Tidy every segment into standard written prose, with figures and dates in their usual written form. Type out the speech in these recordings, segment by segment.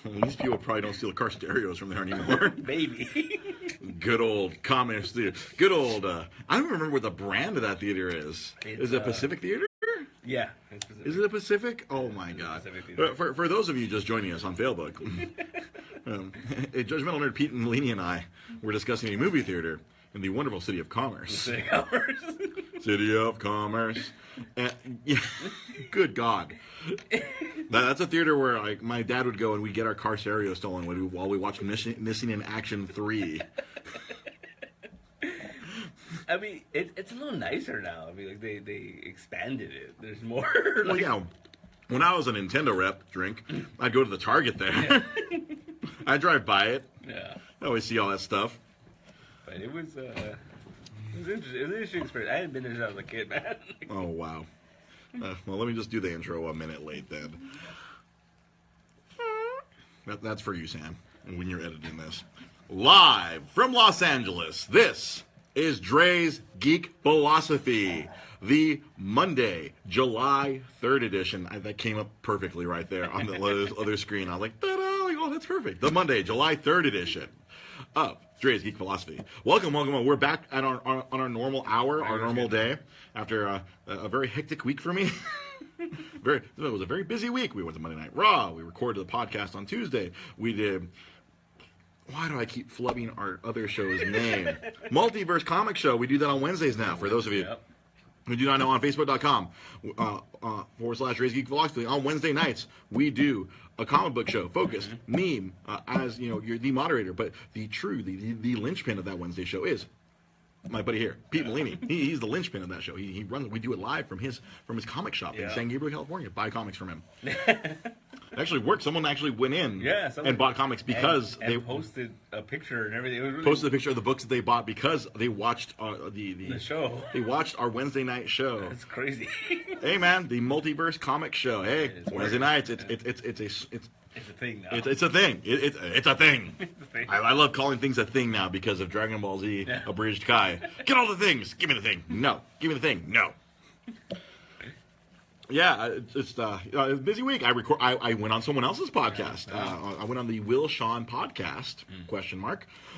These people probably don't steal car stereos from there anymore. Maybe. Good old Commerce Theater. Good old, I don't remember what the brand of that theater is. Is it Pacific Theater? Yeah. It's Pacific. Is it a Pacific? Oh my God. For those of you just joining us on Facebook, Judgmental Nerd Pete and Malini and I were discussing a movie theater in the wonderful city of Commerce. City of Commerce. City of Commerce. And, yeah, good God. That's a theater where like my dad would go and we'd get our car stereo stolen while we watched Missing in Action 3. I mean, it's a little nicer now. I mean, like they expanded it. There's more. Well, yeah. When I was a Nintendo rep, I'd go to the Target there. Yeah. I'd drive by it. Yeah. I always see all that stuff. But it was interesting. It was an interesting experience. I hadn't been there since I was a kid, man. Oh, wow. Well, let me just do the intro a minute late then. That's for you, Sam, when you're editing this. Live from Los Angeles, this is Dre's Geek Philosophy, the Monday, July 3rd edition. That came up perfectly right there on the other screen. I was like, ta-da! Oh, that's perfect. The Monday, July 3rd edition of Dre's Geek Philosophy. Welcome. We're back at on our normal hour, our normal day, after a very hectic week for me. It was a very busy week. We went to Monday Night Raw. We recorded the podcast on Tuesday. We did... Why do I keep flubbing our other show's name? Multiverse Comic Show. We do that on Wednesdays now, for those of you who do not know, on Facebook.com /Dre's Geek Philosophy. On Wednesday nights, we do a comic book show focused, meme, as you know, you're the moderator. But the linchpin of that Wednesday show is my buddy here, Pete Malini. He's the linchpin of that show. He runs. We do it live from his comic shop in San Gabriel, California. Buy comics from him. It actually worked. Someone actually went in and bought comics because they posted a picture and everything. It was really posted a picture of the books that they bought because they watched the show. They watched our Wednesday night show. That's crazy. Hey man, the Multiverse Comic Show. Hey, Wednesday nights. It's a thing now. It's a thing. It's a thing. I love calling things a thing now because of Dragon Ball Z Abridged Kai. Get all the things. Give me the thing. No. Give me the thing. No. Yeah, it's a busy week. I went on someone else's podcast. I went on the Will Sean podcast ?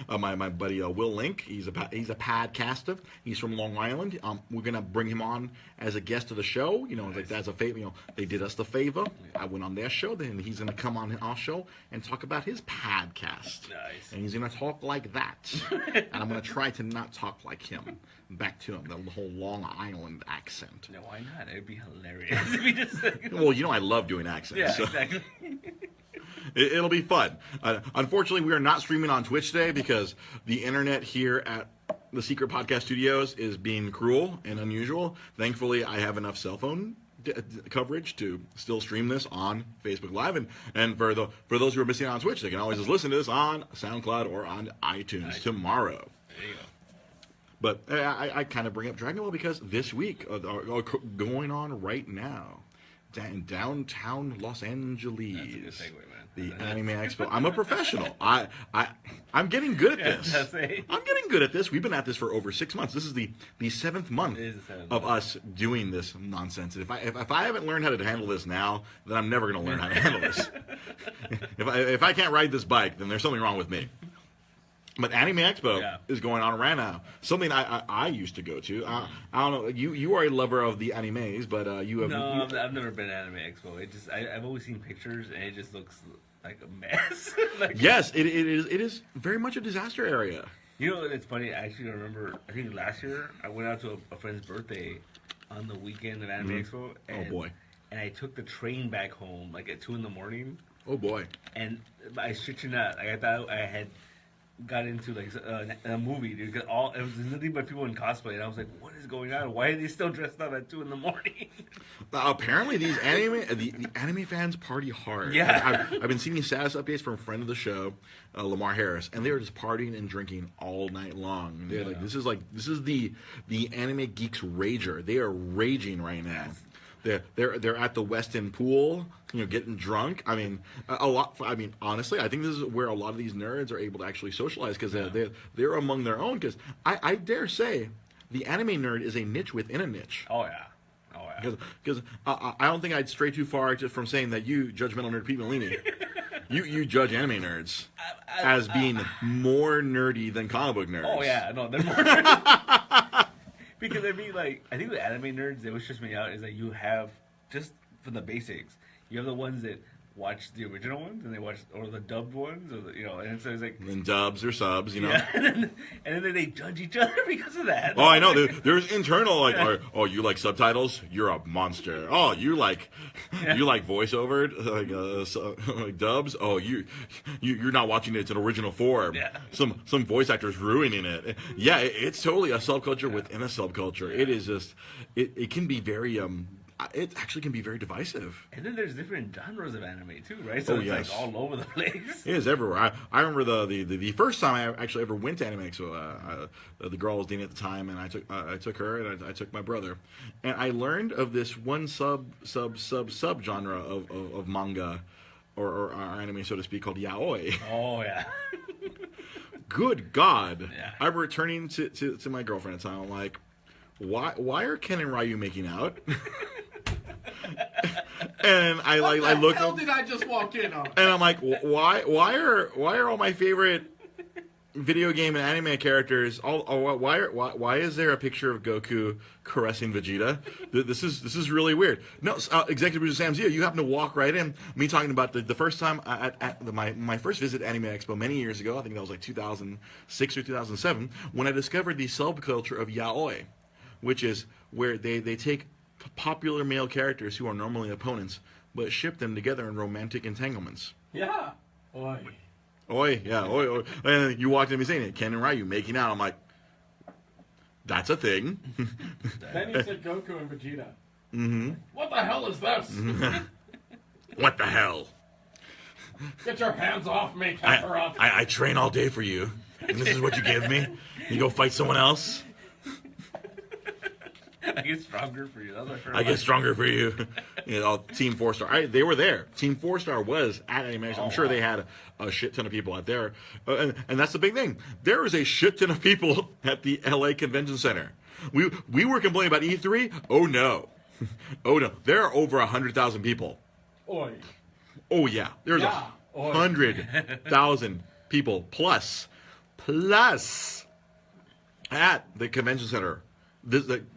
My buddy Will Link. He's a podcaster. He's from Long Island. We're gonna bring him on as a guest of the show. You know, nice. Like that's a favor. You know, they did us the favor. I went on their show. Then he's gonna come on our show and talk about his podcast. Nice. And he's gonna talk like that. And I'm gonna try to not talk like him. Back to him, the whole Long Island accent. No, why not? It'd be hilarious if we just... Well, you know I love doing accents. Yeah, so. exactly. It'll be fun. Unfortunately, we are not streaming on Twitch today because the internet here at the Secret Podcast Studios is being cruel and unusual. Thankfully, I have enough cell phone coverage to still stream this on Facebook Live, and for those who are missing out on Twitch, they can always just listen to this on SoundCloud or on iTunes tomorrow. There you go. But I kind of bring up Dragon Ball because this week, going on right now, in downtown Los Angeles, that's a good segue, man. The Anime Expo. I'm a professional. I'm getting good at this. I'm getting good at this. We've been at this for over 6 months. This is the 7th month of us doing this nonsense. If I haven't learned how to handle this now, then I'm never going to learn how to handle this. If I can't ride this bike, then there's something wrong with me. But Anime Expo is going on right now. Something I used to go to. I don't know. You are a lover of the animes, but you have... No, I've never been to Anime Expo. I've always seen pictures, and it just looks like a mess. Yes, it is very much a disaster area. You know, it's funny. I actually remember, I think last year, I went out to a friend's birthday on the weekend of Anime Expo. And, oh, boy. And I took the train back home, like, at 2 in the morning. Oh, boy. And I shit you not, like, I thought I had... got into like a movie, dude. Cause it was nothing but people in cosplay, and I was like, "What is going on? Why are they still dressed up at 2 in the morning?" Apparently, the anime fans party hard. Yeah, I've been seeing status updates from a friend of the show, Lamar Harris, and they were just partying and drinking all night long. They're this is the anime geeks rager. They are raging right now. Yes. They're at the West End pool, you know, getting drunk. I mean, honestly, I think this is where a lot of these nerds are able to actually socialize because they're among their own. Because I dare say, the anime nerd is a niche within a niche. Oh yeah. Because I don't think I'd stray too far from saying that you, judgmental nerd Pete Malini, you judge anime nerds as being more nerdy than comic book nerds. Oh yeah, no, they're more because I mean, like, I think the anime nerds, they what stress me out is that you have just for the basics, you have the ones that watch the original ones and they watch or the dubbed ones, or and so it's like and dubs or subs, Yeah, and then they judge each other because of that. Oh, I know. There's internal like, oh, you like subtitles? You're a monster. Oh, you like voiceover like dubs? Oh, you're not watching it in original form. Yeah. Some voice actors ruining it. Yeah, it's totally a subculture within a subculture. It is just it can be very it actually can be very divisive. And then there's different genres of anime too, right? So it's yes. like all over the place. It is everywhere. I remember the first time I actually ever went to Anime Expo. The girl I was dating at the time, and I took her and I took my brother, and I learned of this one sub genre of manga or anime, so to speak, called yaoi. Oh yeah. Good God! Yeah. I'm returning to my girlfriend at the time. I'm like, why are Ken and Ryu making out? And I looked. What the hell did I just walk in on? And I'm like, why are all my favorite video game and anime characters why is there a picture of Goku caressing Vegeta? This is really weird. No, executive producer Sam Zia, you happen to walk right in. Me talking about the first time my first visit to Anime Expo many years ago. I think that was like 2006 or 2007 when I discovered the subculture of yaoi, which is where they take popular male characters who are normally opponents, but ship them together in romantic entanglements. Yeah. Oi. Oi, yeah, oi, oi. And you walked in and saying it, Ken and Ryu making out. I'm like, that's a thing. Then he said Goku and Vegeta. Mm-hmm. What the hell is this? What the hell? Get your hands off me, Kakarot. I train all day for you, and this is what you give me? You go fight someone else? I get stronger for you. That's what I get stronger for you. Team 4-Star. They were there. Team 4-Star was at Anime Expo. I'm sure they had a shit ton of people out there. And that's the big thing. There is a shit ton of people at the LA Convention Center. We were complaining about E3. Oh, no. Oh, no. There are over 100,000 people. Oi. Oh, yeah. There's 100,000 people plus at the convention center.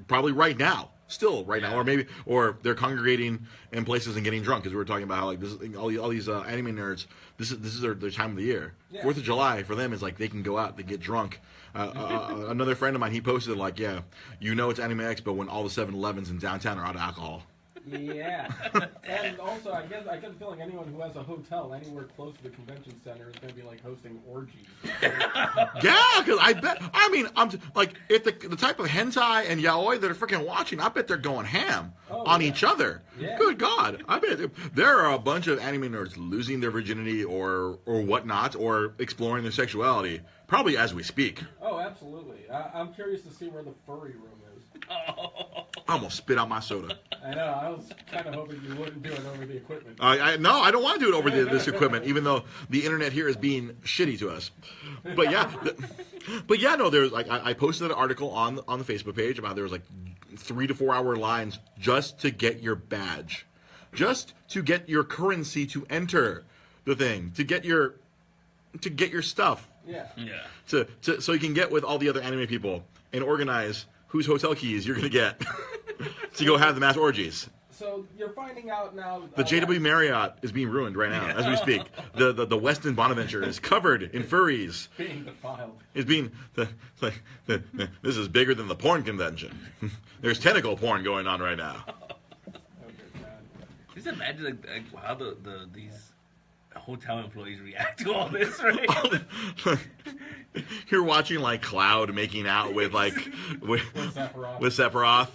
Probably right now, still right now, or they're congregating in places and getting drunk, because we were talking about how like all these anime nerds. This is their time of the year. 4th of July for them is like they can go out, they get drunk. Another friend of mine, he posted like, it's Anime Expo when all the 7-Elevens in downtown are out of alcohol. Yeah, and also I get the feeling anyone who has a hotel anywhere close to the convention center is going to be like hosting orgies. Yeah, because I'm like, if the type of hentai and yaoi that are freaking watching, I bet they're going ham on each other. Yeah. Good God, I bet there are a bunch of anime nerds losing their virginity or whatnot, or exploring their sexuality, probably as we speak. Oh, absolutely. I'm curious to see where the furry room is. I'm gonna spit out my soda. I know. I was kind of hoping you wouldn't do it over the equipment. No, I don't want to do it over this equipment, even though the internet here is being shitty to us. But yeah, no. There's like I posted an article on the Facebook page about there was like 3 to 4 hour lines just to get your badge, just to get your currency to enter the thing, to get your stuff. Yeah. So you can get with all the other anime people and organize whose hotel keys you're going to get to go have the mass orgies. So you're finding out now... The JW Marriott is being ruined right now as we speak. The Westin Bonaventure is covered in furries. Being defiled. It's being... this is bigger than the porn convention. There's tentacle porn going on right now. Just imagine like how these hotel employees react to all this, right? You're watching like Cloud making out with Sephiroth. With Sephiroth.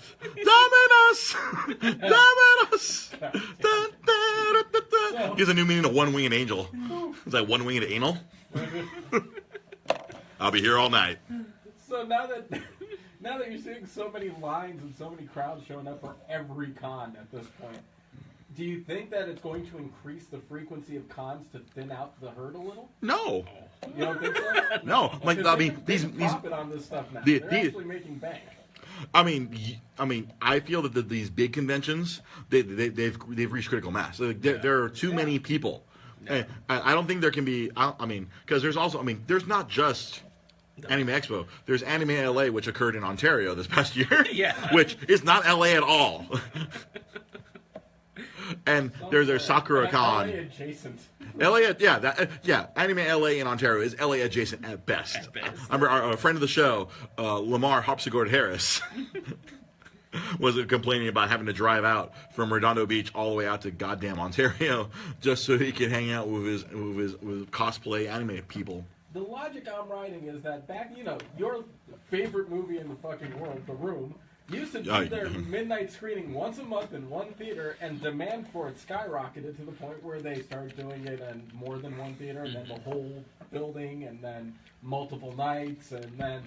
Dominus! Gives a new meaning to one-winged angel. It's like one-winged anal. I'll be here all night. So now that you're seeing so many lines and so many crowds showing up for every con at this point, do you think that it's going to increase the frequency of cons to thin out the herd a little? No. You don't think so? No. Like, I mean, these profit on this stuff now. They're actually making bank. I mean, I feel that these big conventions, they've reached critical mass. There are too many people No. I don't think there can be. I mean, because there's also. I mean, there's not just Anime Expo. There's Anime LA, which occurred in Ontario this past year. Yeah. Which is not LA at all. And there's Sakura Con. LA adjacent. Anime LA in Ontario is LA adjacent at best. At best. I remember our friend of the show, Lamar Hopsegord Harris, was complaining about having to drive out from Redondo Beach all the way out to goddamn Ontario just so he could hang out with his cosplay anime people. The logic I'm writing is that back, your favorite movie in the fucking world, The Room, used to do their midnight screening once a month in one theater, and demand for it skyrocketed to the point where they started doing it in more than one theater, and then the whole building, and then multiple nights, and then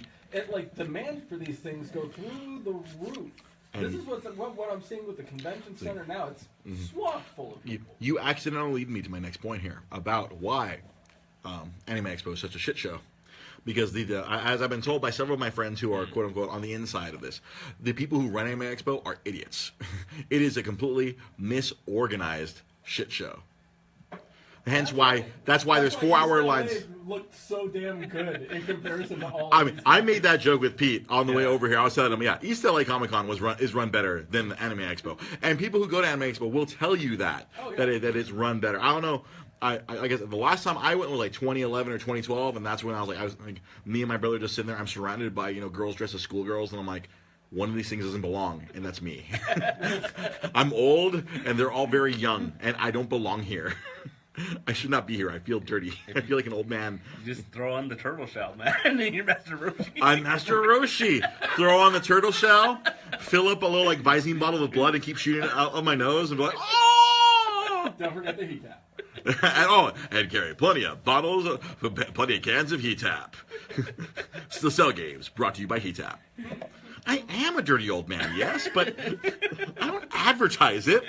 demand for these things go through the roof. This is what I'm seeing with the convention center now. It's swamped full of people. You accidentally lead me to my next point here about why Anime Expo is such a shit show. Because as I've been told by several of my friends who are quote unquote on the inside of this, the people who run Anime Expo are idiots. It is a completely misorganized shit show. That's why there's 4-hour lines. It looked so damn good in comparison to all. I mean, I made that joke with Pete on the way over here. I was telling him, East LA Comic Con is run better than the Anime Expo, and people who go to Anime Expo will tell you that that it's run better. I don't know. I guess the last time I went was like 2011 or 2012, and that's when I was like, me and my brother just sitting there. I'm surrounded by girls dressed as schoolgirls, and I'm like, one of these things doesn't belong, and that's me. I'm old, and they're all very young, and I don't belong here. I should not be here. I feel dirty. I feel like an old man. Just throw on the turtle shell, man, and you're Master Roshi. I'm Master Roshi. Throw on the turtle shell, fill up a little Visine bottle with blood, and keep shooting it out of my nose, and be like, oh! Don't forget the heat tap. and carry plenty of bottles, plenty of cans of Heat Tap. The Cell Games, brought to you by Heat Tap. I am a dirty old man, yes, but I don't advertise it.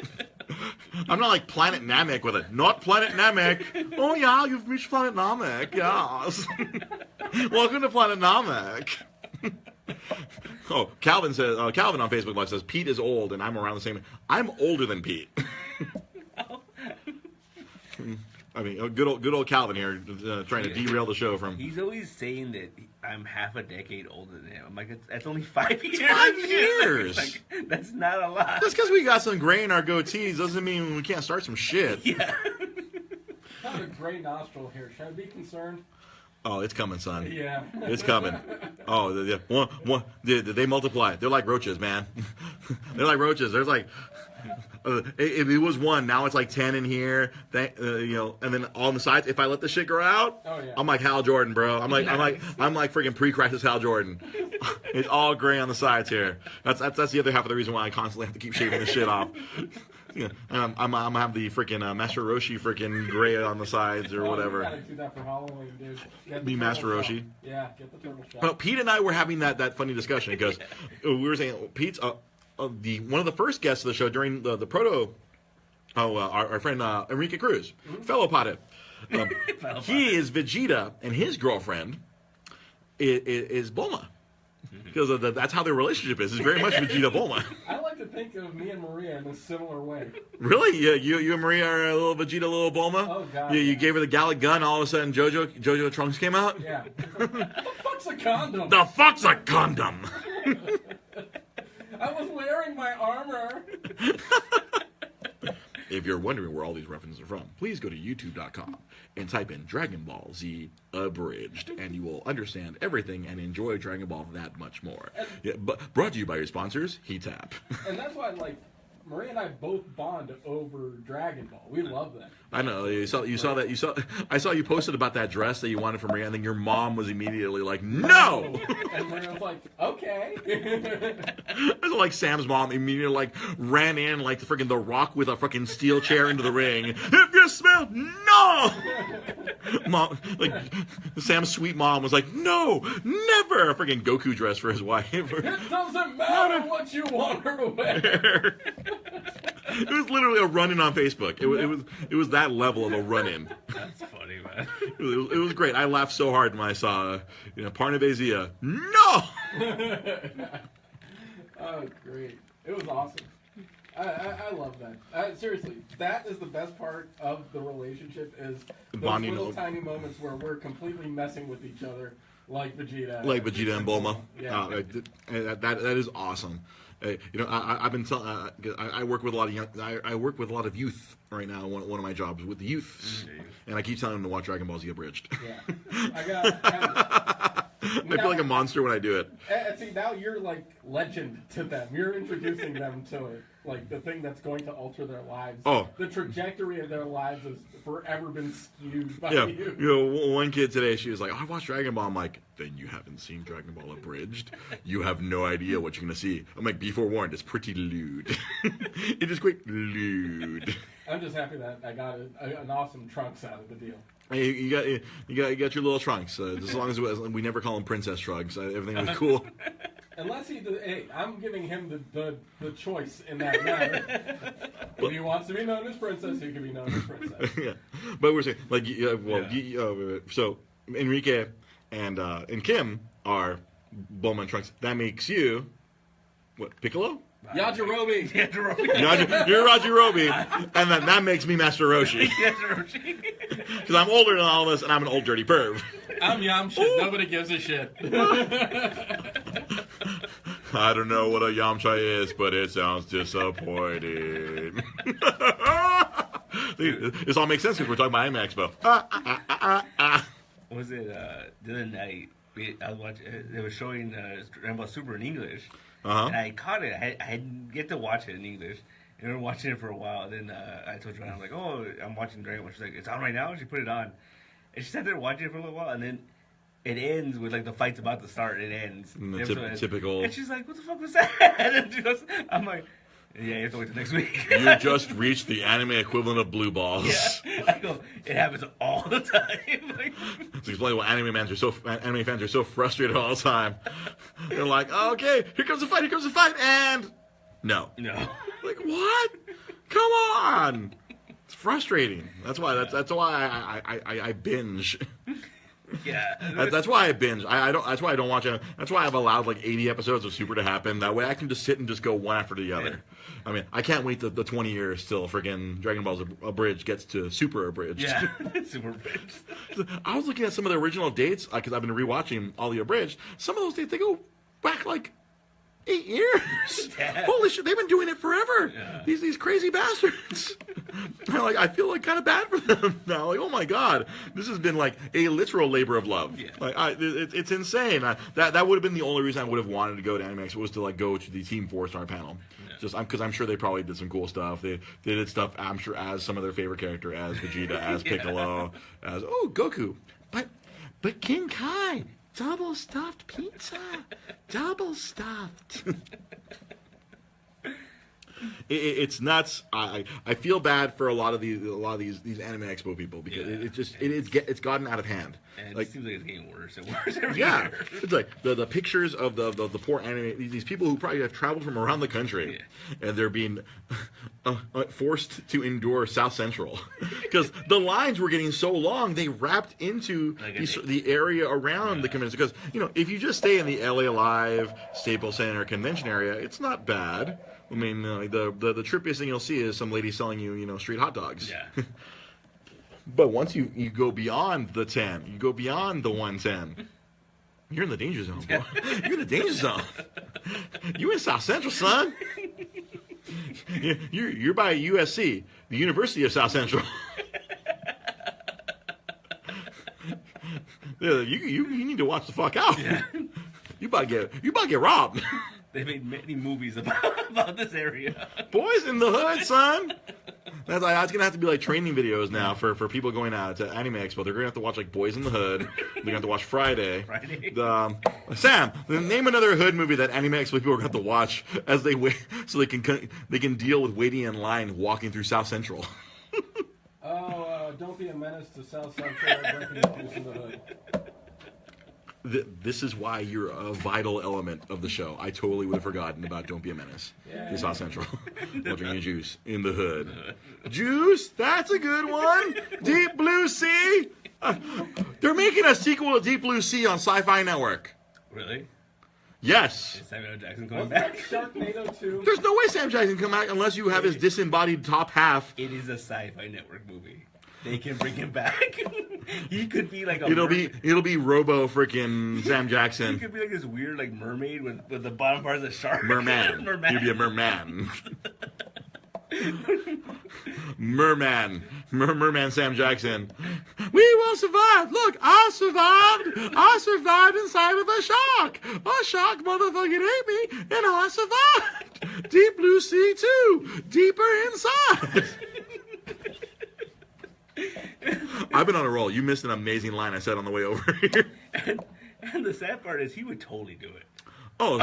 I'm not like Planet Namek with it. Not Planet Namek. Oh yeah, you've reached Planet Namek. Yes. Welcome to Planet Namek. Oh, Calvin on Facebook Live says Pete is old and I'm around the same. I'm older than Pete. I mean, good old Calvin here, trying to derail the show from. He's always saying that I'm half a decade older than him. I'm like, that's only 5 years. 5 years. Like, that's not a lot. Just because we got some gray in our goatees doesn't mean we can't start some shit. Yeah. I have a gray nostril here. Should I be concerned? Oh, it's coming, son. Yeah. It's coming. Oh, they multiply. They're like roaches, man. They're like roaches. There's like. If it was 1, now it's like 10 in here. And then on the sides. If I let the shit grow out, I'm like Hal Jordan, bro. I'm like freaking pre-crisis Hal Jordan. It's all gray on the sides here. That's the other half of the reason why I constantly have to keep shaving this shit off. I'm gonna have the freaking Master Roshi freaking gray on the sides or whatever. You gotta do that for Halloween, dude. Get Be the Master turtle Roshi. shell. Yeah, get the turtle shell. Well, Pete and I were having that funny discussion because we were saying Pete's one of the first guests of the show during the proto. Our friend Enrique Cruz, fellow pothead. He is Vegeta, and his girlfriend is Bulma. Because that's how their relationship is. It's very much Vegeta Bulma. I like to think of me and Maria in a similar way. Really? Yeah, you and Maria are a little Vegeta, little Bulma? Oh, God. You gave her the Gallic gun, all of a sudden Jojo Trunks came out? Yeah. What the fuck's a condom? The fuck's a condom? I was wearing my armor. If you're wondering where all these references are from, please go to youtube.com and type in Dragon Ball Z Abridged, and you will understand everything and enjoy Dragon Ball that much more. But brought to you by your sponsors, Heat Tap. And that's why, Maria and I both bond over Dragon Ball. We love that. I know. I saw you posted about that dress that you wanted from Maria, and then your mom was immediately like, "No!" And Maria was like, "Okay." It was like Sam's mom immediately ran in like freaking The Rock with a fucking steel chair into the ring. If you smell, no! Mom, Sam's sweet mom was like, "No, never!" A freaking Goku dress for his wife. It doesn't matter what you want her to wear. It was literally a run-in on Facebook. It was that level of a run-in. That's funny, man. It was great. I laughed so hard when I saw Parnavazia. No. Oh, great! It was awesome. I love that. Seriously, that is the best part of the relationship is those Bonding little over- tiny moments where we're completely messing with each other, like Vegeta. Like Vegeta and Bulma. Yeah. That is awesome. I've been telling. I work with a lot of I work with a lot of youth right now. One of my jobs with the youth, and I keep telling them to watch Dragon Ball Z Abridged. Yeah. I feel like a monster when I do it. And see, now you're like legend to them. You're introducing them to it. Like the thing that's going to alter their lives. Oh. The trajectory of their lives has forever been skewed by Yeah, you. one kid today, she was like, "I watched Dragon Ball." I'm like, "Then you haven't seen Dragon Ball Abridged. You have no idea what you're gonna see." I'm like, "Be forewarned, it's pretty lewd. It is quite lewd." I'm just happy that I got an awesome Trunks out of the deal. Hey, you got your little Trunks. As long as we never call him Princess Trunks, everything was cool. Unless hey, I'm giving him the choice in that matter. If he wants to be known as Princess, he can be known as Princess. Yeah, but we're saying like, so Enrique and Kim are Bulma and Trunks. That makes you what, Piccolo? Yajirobe. You're Yajirobe, and then that makes me Master Roshi. Because I'm older than all of us, and I'm an old dirty perv. I'm Yamcha. Nobody gives a shit. I don't know what a Yamcha is, but it sounds disappointing. This all makes sense because we're talking about Anime Expo. What was it the other night? I was watching. They were showing Dragon Ball Super in English, and I caught it. I didn't get to watch it in English. And we were watching it for a while. Then I told Joanna, I'm like, "Oh, I'm watching Dragon Ball." She's like, "It's on right now." She put it on, and she sat there watching it for a little while, and then it ends with like the fight's about to start. It ends. Typical. And she's like, "What the fuck was that?" And she goes, I'm like, "Yeah, you have to wait till next week." You just reached the anime equivalent of blue balls. Yeah. I go, it happens all the time. Like, It's explaining why anime fans are so frustrated all the time. They're like, oh, "Okay, here comes the fight, and no." Like, what? Come on! It's frustrating. That's why I binge. yeah. That's why I binge. That's why I don't watch it. That's why I've allowed like 80 episodes of Super to happen. That way I can just sit and just go one after the other. I mean, I can't wait the 20 years till friggin' Dragon Ball Abridged gets to Super Abridged. Yeah, Super Abridged. I was looking at some of the original dates because I've been rewatching all the Abridged. Some of those dates, they go back like 8 years. Yeah. Holy shit, they've been doing it forever. Yeah. These crazy bastards. I feel like kind of bad for them now. Like, oh my god, this has been like a literal labor of love. Yeah. Like, it's insane. That would have been the only reason I would have wanted to go to Anime Expo was to like go to the Team 4-star panel. Yeah. Just because I'm sure they probably did some cool stuff. They did stuff I'm sure as some of their favorite character, as Vegeta, as Piccolo, as Goku, but King Kai. Double stuffed pizza. Double stuffed. It's nuts. I feel bad for a lot of these Anime Expo people because it's gotten out of hand. And like, it seems like it's getting worse and worse every yeah, year. it's like the pictures of the poor anime these people who probably have traveled from around the country, and they're being forced to endure South Central because the lines were getting so long they wrapped into the area around the convention. Because if you just stay in the LA Live, Staples Center convention area, it's not bad. I mean, the trippiest thing you'll see is some lady selling you street hot dogs. Yeah. But once you go beyond the 10, you go beyond the 110, you're in the danger zone, boy. You're in the danger zone. You in South Central, son. You're by USC, the University of South Central. You need to watch the fuck out. Yeah. You about to get robbed. They made many movies about this area. Boys in the Hood, son. That's gonna have to be like training videos now for people going out to Anime Expo. They're gonna have to watch like Boys in the Hood. They're gonna have to watch Friday. Sam, name another Hood movie that Anime Expo people are gonna have to watch as they wait, so they can deal with waiting in line walking through South Central. Don't be a menace to South Central. Breaking Boys in the Hood. This is why you're a vital element of the show. I totally would have forgotten about Don't Be a Menace to South Central. While drinking juice in the hood. Juice? That's a good one. Deep Blue Sea? They're making a sequel to Deep Blue Sea on Sci-Fi Network. Really? Yes. Is Samuel L. Jackson coming Wasn't that back? Sharknado 2? There's no way Sam Jackson can come back unless you have his disembodied top half. It is a sci-fi network movie. They can bring him back. He could be like a. It'll be Robo freaking Sam He Jackson. could be like this weird like mermaid with the bottom part of the shark. Merman. Merman. He'd be a merman. Merman. Merman Sam Jackson. We will survive. Look, I survived. I survived inside of a shark. A shark motherfucking ate me, and I survived. Deep blue sea too. Deeper inside. I've been on a roll. You missed an amazing line I said on the way over here. And the sad part is he would totally do it. Oh,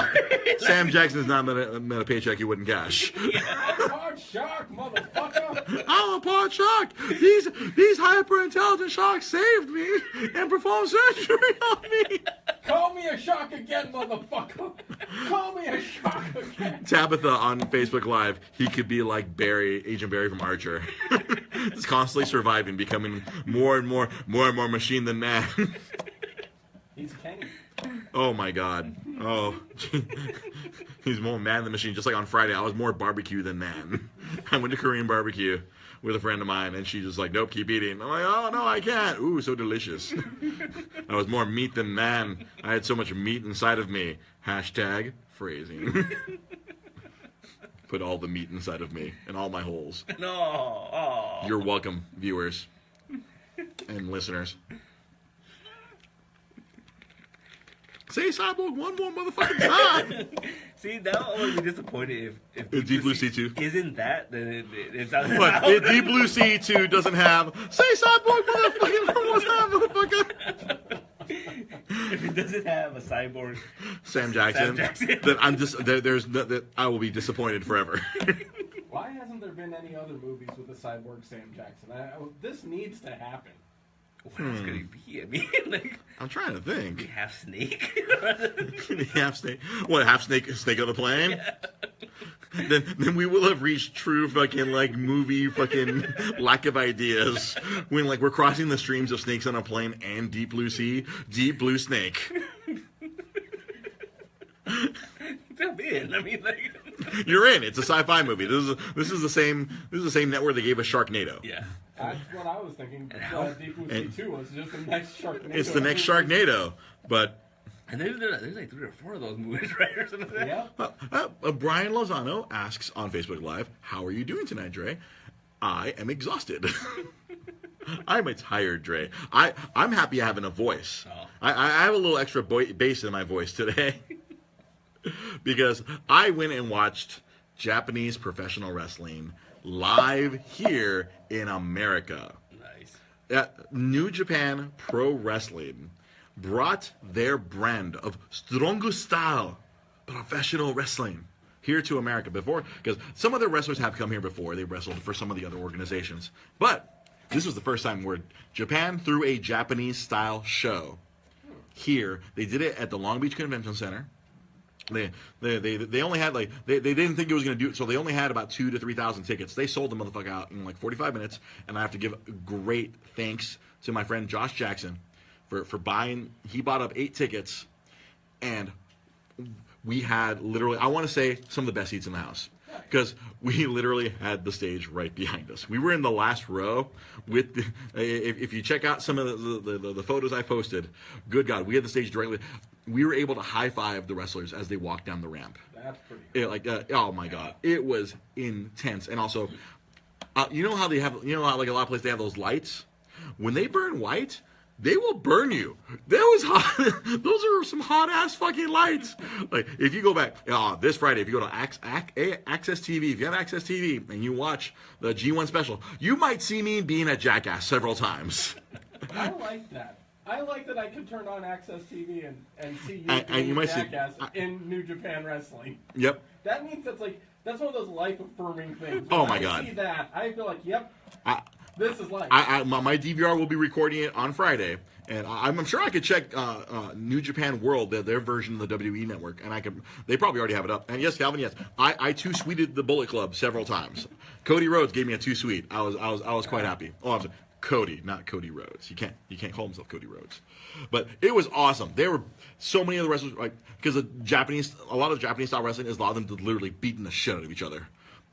Sam Jackson's not met a paycheck he wouldn't cash. Hard shark, motherfucker! I'm a part shark. These hyper intelligent sharks saved me and performed surgery on me. Call me a shark again, motherfucker! Call me a shark again! Tabitha on Facebook Live, he could be like Barry, Agent Barry from Archer. Just constantly surviving, becoming more and more machine than man. He's Kenny. Oh my God. Oh. He's more man than machine. Just like on Friday, I was more barbecue than man. I went to Korean barbecue with a friend of mine, and she's just like, nope, keep eating. I'm like, oh, no, I can't. Ooh, so delicious. I was more meat than man. I had so much meat inside of me. Hashtag phrasing. Put all the meat inside of me and all my holes. No. Oh. You're welcome, viewers and listeners. Say Cyborg one more motherfucking time. See, now I would be disappointed if Deep Blue Sea 2 isn't that, then it's not. But if Deep Blue Sea 2 doesn't have Say Cyborg motherfucking one more time, motherfucker. If it doesn't have a cyborg Sam Jackson, then I'm just that I will be disappointed forever. Why hasn't there been any other movies with a cyborg Sam Jackson? This needs to happen. What else could he be? I mean, like, I'm trying to think. half snake. Half snake. What? Half snake on the plane? Yeah. Then we will have reached true fucking like movie fucking lack of ideas when like we're crossing the streams of snakes on a plane and Deep Blue Sea, Deep Blue Snake. Jump in. I mean, like, You're in. It's a sci-fi movie. This is the same network that gave us Sharknado. yeah. That's what I was thinking. Deep Blue Sea 2 was just the next Sharknado. It's the next Sharknado, but And there's like 3 or 4 of those movies, right, or something like that. Yeah. Brian Lozano asks on Facebook Live, "How are you doing tonight, Dre?" I am exhausted. I'm tired, Dre. I'm happy having a voice. Oh. I have a little extra bass in my voice today because I went and watched Japanese professional wrestling live here in America. Nice. New Japan Pro Wrestling brought their brand of strongest style professional wrestling here to America before, because some other wrestlers have come here before. They wrestled for some of the other organizations, but this was the first time where Japan threw a Japanese style show here. They did it at the Long Beach Convention Center. They only had like they didn't think it was going to do it, so they only had about 2,000 to 3,000 tickets. They sold the motherfucker out in like 45 minutes, and I have to give great thanks to my friend Josh Jackson for buying. He bought up 8 tickets, and we had literally, I want to say, some of the best seats in the house, because we literally had the stage right behind us. We were in the last row with if you check out some of the photos I posted, good God, we had the stage directly. We were able to high five the wrestlers as they walked down the ramp. That's pretty cool. Oh my God, it was intense. And also, you know how they have, like a lot of places they have those lights. When they burn white, they will burn you. That was hot. Those are some hot ass fucking lights. Like if you go back this Friday, if you go to Access TV, if you have Access TV and you watch the G1 special, you might see me being a jackass several times. I like that. I like that I can turn on Access TV and see you And being you a might see- jackass in New Japan Wrestling. Yep. That means that's one of those life-affirming things. Oh, When my I God. see that, I feel like, yep, this is life. My DVR will be recording it on Friday, and I'm sure I could check New Japan World, their version of the WWE Network, and they probably already have it up. And yes, Calvin, yes, I two-sweeted the Bullet Club several times. Cody Rhodes gave me a two-sweet. I was quite happy. Oh, Cody, not Cody Rhodes. You can't call himself Cody Rhodes. But it was awesome. There were so many of the wrestlers, like, because a lot of Japanese style wrestling is a lot of them literally beating the shit out of each other.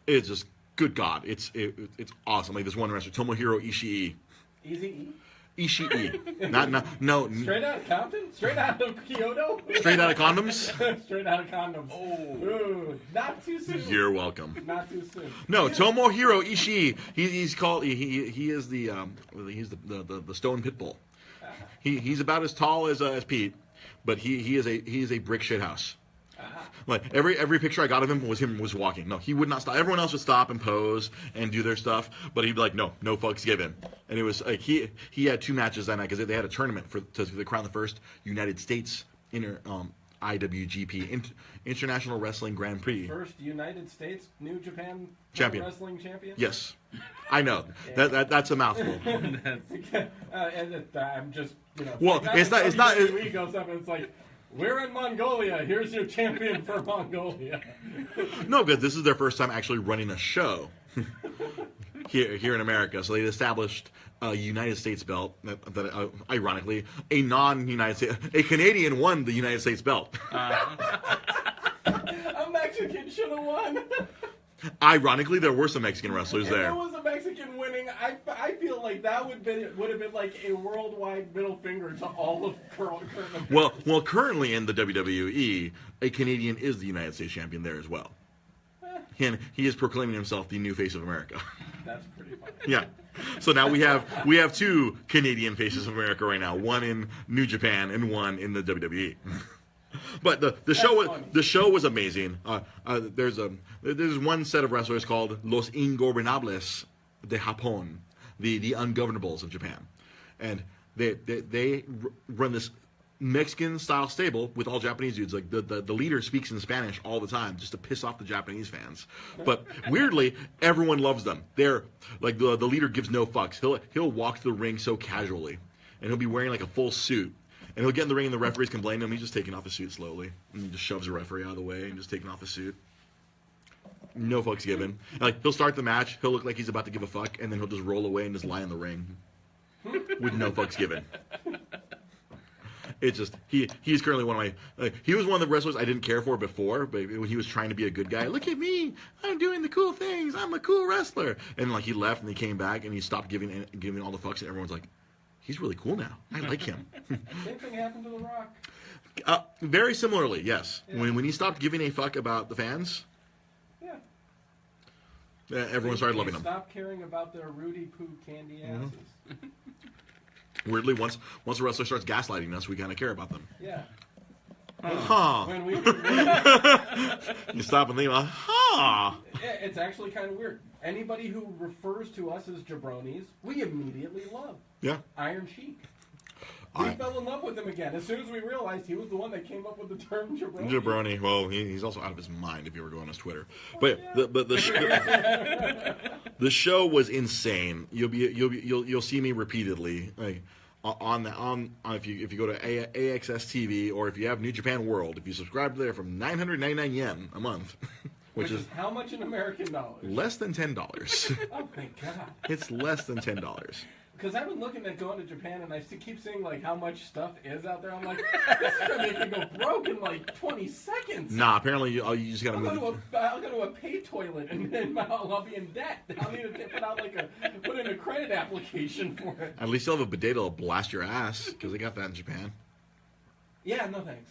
It's just, good God, it's awesome. Like this one wrestler, Tomohiro Ishii. Easy E? Ishii. No. Straight out of Compton? Straight out of Kyoto? Straight out of condoms? Straight out of condoms. Oh. Ooh, not too soon. You're welcome. Not too soon. No, Tomohiro Ishii. He is the stone pit bull. He's about as tall as Pete, but he is a brick shit house. Like every picture I got of him was walking. No, he would not stop. Everyone else would stop and pose and do their stuff, but he'd be like, no fucks given. And it was like he had 2 matches that night because they had a tournament to crown the first United States IWGP International Wrestling Grand Prix. First United States New Japan Champion. Wrestling champion. Yes, I know that's a mouthful. I'm just Well, it's not. WWE goes up and it's like, we're in Mongolia. Here's your champion for Mongolia. No, because this is their first time actually running a show here in America. So they established a United States belt. That ironically, a non-United States, a Canadian won the United States belt. A Mexican should have won. Ironically, there were some Mexican wrestlers If there. there was a Mexican winning, I feel like that would have been like a worldwide middle finger to all of current America. Well, currently in the WWE, a Canadian is the United States champion there as well. And he is proclaiming himself the new face of America. That's pretty funny. Yeah. So now we have 2 Canadian faces of America right now, one in New Japan and one in the WWE. But the show was amazing. There's one set of wrestlers called Los Ingobernables de Japón, the ungovernables of Japan, and they run this Mexican style stable with all Japanese dudes. Like the leader speaks in Spanish all the time just to piss off the Japanese fans. But weirdly, everyone loves them. They're like the leader gives no fucks. He'll walk to the ring so casually, and he'll be wearing like a full suit. And he'll get in the ring and the referee's complaining to him. He's just taking off his suit slowly. And he just shoves the referee out of the way and just taking off his suit. No fucks given. Like, he'll start the match. He'll look like he's about to give a fuck. And then he'll just roll away and just lie in the ring. With no fucks given. It's just, he's currently one of my, he was one of the wrestlers I didn't care for before. But when he was trying to be a good guy, look at me. I'm doing the cool things. I'm a cool wrestler. And like, he left and he came back and he stopped giving all the fucks. And everyone's like, he's really cool now. I like him. Same thing happened to The Rock. Very similarly, yes. Yeah. When he stopped giving a fuck about the fans, everyone started loving him. Stop caring about their Rudy Poo candy asses. Weirdly, once a wrestler starts gaslighting us, we kind of care about them. Yeah. Huh. When we, You stop and think about, huh. it's actually kind of weird. Anybody who refers to us as jabronis, we immediately love. Yeah. Iron Sheik. We fell in love with him again as soon as we realized he was the one that came up with the term jabroni. Jabroni. Well, he's also out of his mind if you were going on his Twitter. But the show was insane. You'll see me repeatedly like on if you go to AXS TV or if you have New Japan World, if you subscribe to there from 999 yen a month, which is how much in American dollars? less than $10. Oh, thank God. It's less than $10. Because I've been looking at going to Japan, and I keep seeing like how much stuff is out there. I'm like, this is gonna make me go broke in like 20 seconds. Nah, apparently you just gotta move. I'll go to a pay toilet, and then I'll be in debt. I'll need to put in a credit application for it. At least you'll have a bidet that'll blast your ass, because they got that in Japan. Yeah, no thanks.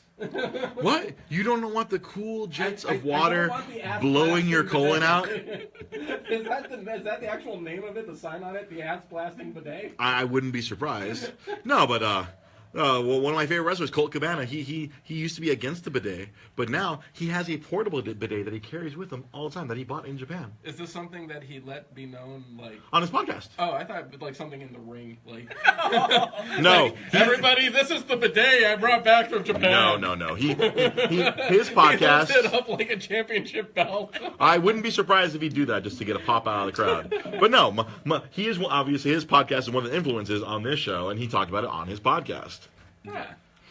What? You don't want the cool jets I of water don't want the ass blowing your blasting colon out? bidet. Is that the actual name of it? The sign on it? The ass blasting bidet? I wouldn't be surprised. No, but well, one of my favorite wrestlers, Colt Cabana, he used to be against the bidet, but now he has a portable bidet that he carries with him all the time that he bought in Japan. Is this something that he let be known, like... On his podcast. Oh, I thought like something in the ring, like... No. Everybody, this is the bidet I brought back from Japan. No. His podcast... He lifted up like a championship belt. I wouldn't be surprised if he'd do that just to get a pop out of the crowd. But no, he is obviously his podcast is one of the influences on this show, and he talked about it on his podcast. Yeah.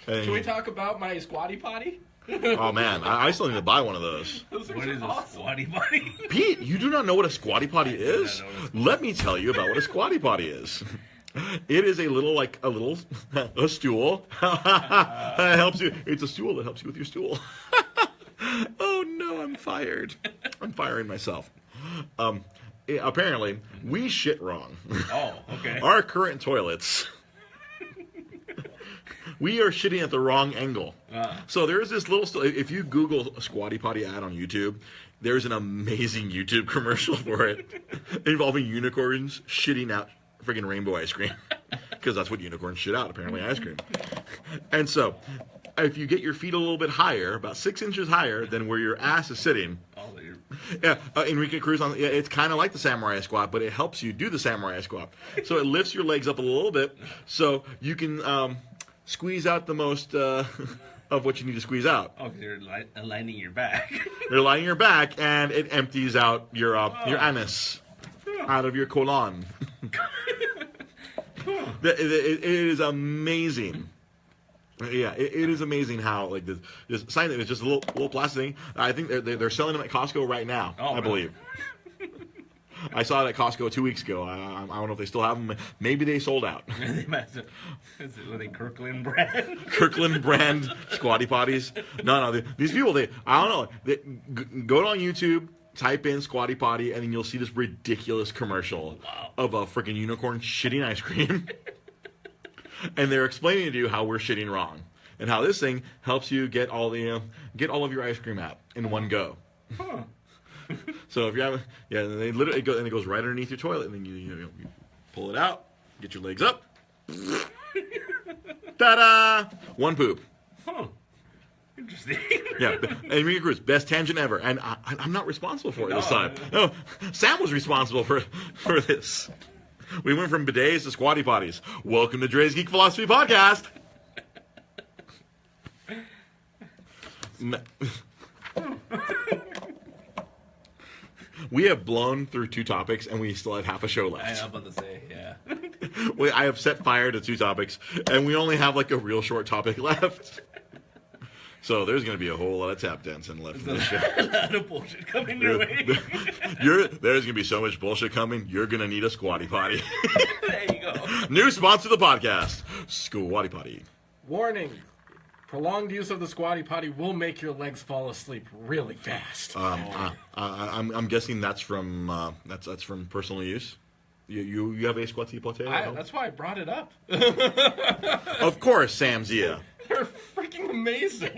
And Should we talk about my squatty potty? Oh man, I still need to buy one of those. What is a squatty potty? Pete, you do not know what a squatty potty is? Let me tell you about what a squatty potty is. It is a a stool. It helps you. It's a stool that helps you with your stool. Oh no, I'm fired. I'm firing myself. Apparently, we shit wrong. Oh, okay. Our current toilets. We are shitting at the wrong angle. So there's this little. If you Google a Squatty Potty ad on YouTube, there's an amazing YouTube commercial for it involving unicorns shitting out friggin' rainbow ice cream, because that's what unicorns shit out, apparently, ice cream. And so, if you get your feet a little bit higher, about 6 inches higher than where your ass is sitting, Enrique Cruz, it's kind of like the samurai squat, but it helps you do the samurai squat. So it lifts your legs up a little bit, so you can squeeze out the most of what you need to squeeze out. Oh, because you're aligning your back. You're aligning your back, and it empties out your anus out of your colon. It is amazing. Yeah, it is amazing how like this sign is just a little plastic thing. I think they're selling them at Costco right now. Oh, I believe. I saw it at Costco 2 weeks ago. I don't know if they still have them. Maybe they sold out. They must have. Were they Kirkland brand? Kirkland brand Squatty Potties. No, these people. I don't know. Go on YouTube. Type in Squatty Potty, and then you'll see this ridiculous commercial of a freaking unicorn shitting ice cream. And they're explaining to you how we're shitting wrong, and how this thing helps you get all of your ice cream out in one go. Huh. So if you have, they literally it goes right underneath your toilet, and then you pull it out, get your legs up. Ta-da! One poop. Huh. Interesting. Yeah, Enrique Cruz, best tangent ever, and I'm not responsible for it this time. No, Sam was responsible for this. We went from bidets to Squatty Potties. Welcome to Dre's Geek Philosophy Podcast. We have blown through 2 topics, and we still have half a show left. I'm about to say, yeah. I have set fire to 2 topics, and we only have like a real short topic left. So there's going to be a whole lot of tap dancing left in this show. A lot of bullshit coming your way. There's going to be so much bullshit coming, you're going to need a Squatty Potty. There you go. New sponsor of the podcast, Squatty Potty. Warning. Prolonged use of the Squatty Potty will make your legs fall asleep really fast. I'm guessing that's from that's from personal use. You have a Squatty Potty? That's why I brought it up. Of course, Sam Zia. They're freaking amazing.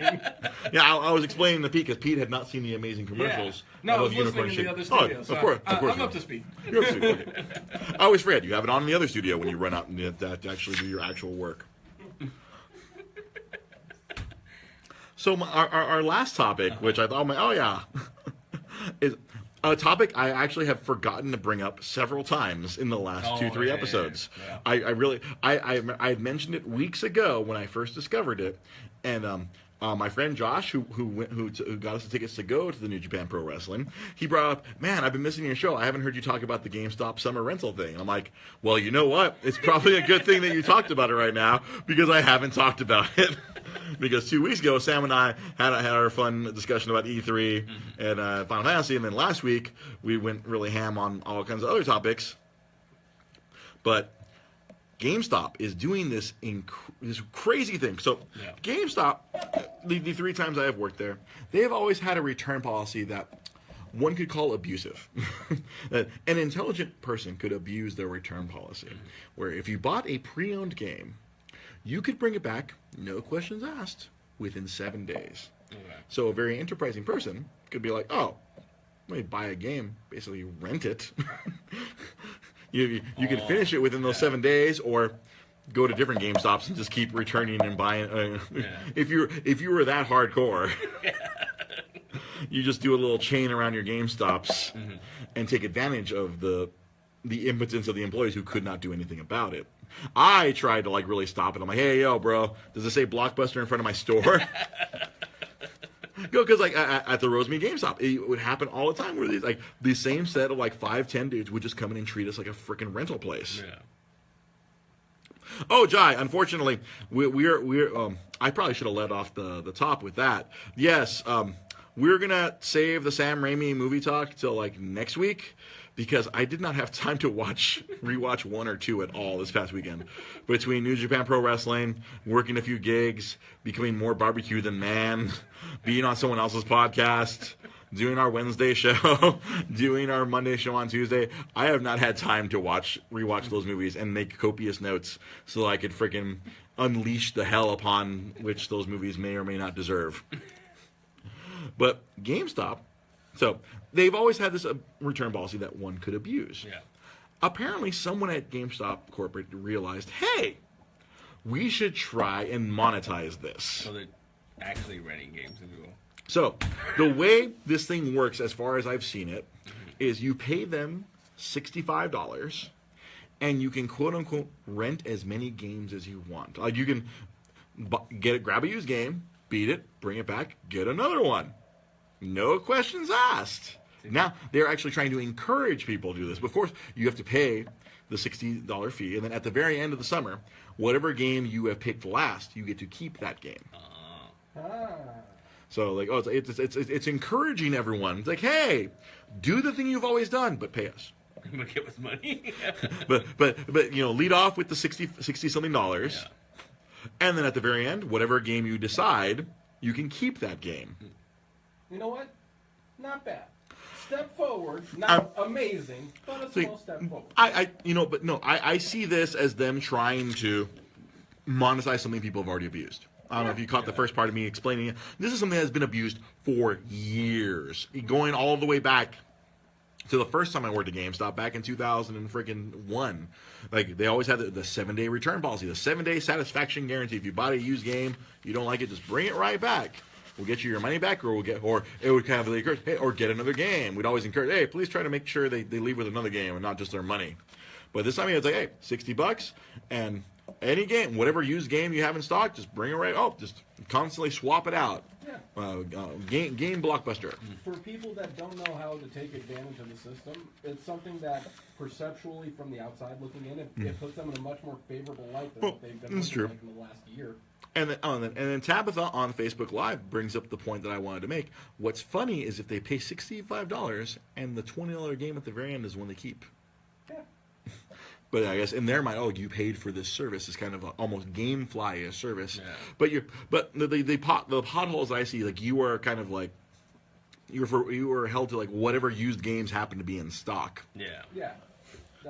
Yeah, I was explaining to Pete because Pete had not seen the amazing commercials. No, I was of listening in the other studio. Oh, of course. I'm up to speed. You're up to speed. Okay. I always forget. You have it on in the other studio when you run out and to actually do your actual work. So our last topic, which I thought, is a topic I actually have forgotten to bring up several times in the last 2-3 episodes. Yeah. I had mentioned it weeks ago when I first discovered it, and my friend Josh, who got us the tickets to go to the New Japan Pro Wrestling, he brought up, man, I've been missing your show. I haven't heard you talk about the GameStop summer rental thing. And I'm like, well, you know what? It's probably a good thing that you talked about it right now, because I haven't talked about it. Because 2 weeks ago, Sam and I had our fun discussion about E3 and Final Fantasy, and then last week we went really ham on all kinds of other topics. But GameStop is doing this crazy thing. So GameStop, the 3 times I have worked there, they have always had a return policy that one could call abusive. An intelligent person could abuse their return policy, where if you bought a pre-owned game, you could bring it back, no questions asked, within 7 days. Okay. So a very enterprising person could be like, oh, let me buy a game, basically rent it. you can finish it within those 7 days, or go to different GameStops and just keep returning and buying. If you were that hardcore, you just do a little chain around your GameStops and take advantage of the impotence of the employees who could not do anything about it. I tried to really stop it. I'm like, hey, yo, bro, does it say Blockbuster in front of my store? Because at the Rosemead GameStop, it would happen all the time where the same set of 5-10 dudes would just come in and treat us like a freaking rental place. Yeah. Oh, Jai, unfortunately, we're I probably should have led off the top with that. Yes, we're gonna save the Sam Raimi movie talk till next week, because I did not have time to rewatch one or two at all this past weekend. Between New Japan Pro Wrestling, working a few gigs, becoming more barbecue than man, being on someone else's podcast, doing our Wednesday show, doing our Monday show on Tuesday, I have not had time to rewatch those movies and make copious notes so I could freaking unleash the hell upon which those movies may or may not deserve. But GameStop, so they've always had this return policy that one could abuse. Yeah. Apparently, someone at GameStop corporate realized, hey, we should try and monetize this. So they're actually renting games if you will. So the way this thing works, as far as I've seen it, is you pay them $65, and you can quote unquote rent as many games as you want. Like you can grab a used game, beat it, bring it back, get another one. No questions asked. Now they're actually trying to encourage people to do this. But of course, you have to pay the $60 fee, and then at the very end of the summer, whatever game you have picked last, you get to keep that game. So like, oh, it's encouraging everyone. It's like, hey, do the thing you've always done, but pay us. I'm gonna give us money. but you know, lead off with the 60 something dollars, and then at the very end, whatever game you decide, you can keep that game. You know what? Not bad. Step forward, not amazing, but a small step forward. I see this as them trying to monetize something people have already abused. I don't know if you caught the first part of me explaining it. This is something that has been abused for years, going all the way back to the first time I worked at GameStop back in 2001. Like, they always had the 7-day return policy, the 7-day satisfaction guarantee. If you bought a used game, you don't like it, just bring it right back. We'll get you your money back, or it would kind of encourage, hey, or get another game. We'd always encourage, hey, please try to make sure they leave with another game and not just their money. But this time it's like, hey, $60, and any game, whatever used game you have in stock, just bring it right. Oh, just constantly swap it out. Yeah. Game blockbuster. For people that don't know how to take advantage of the system, it's something that perceptually from the outside looking in, it puts them in a much more favorable light than what they've been looking like in the last year. And then Tabitha on Facebook Live brings up the point that I wanted to make. What's funny is if they pay $65 and the $20 game at the very end is one they keep. Yeah. But I guess in their mind, oh, you paid for this service. It's kind of almost GameFly service. Yeah. But the potholes I see, like you are kind of like you were held to like whatever used games happen to be in stock. Yeah. Yeah.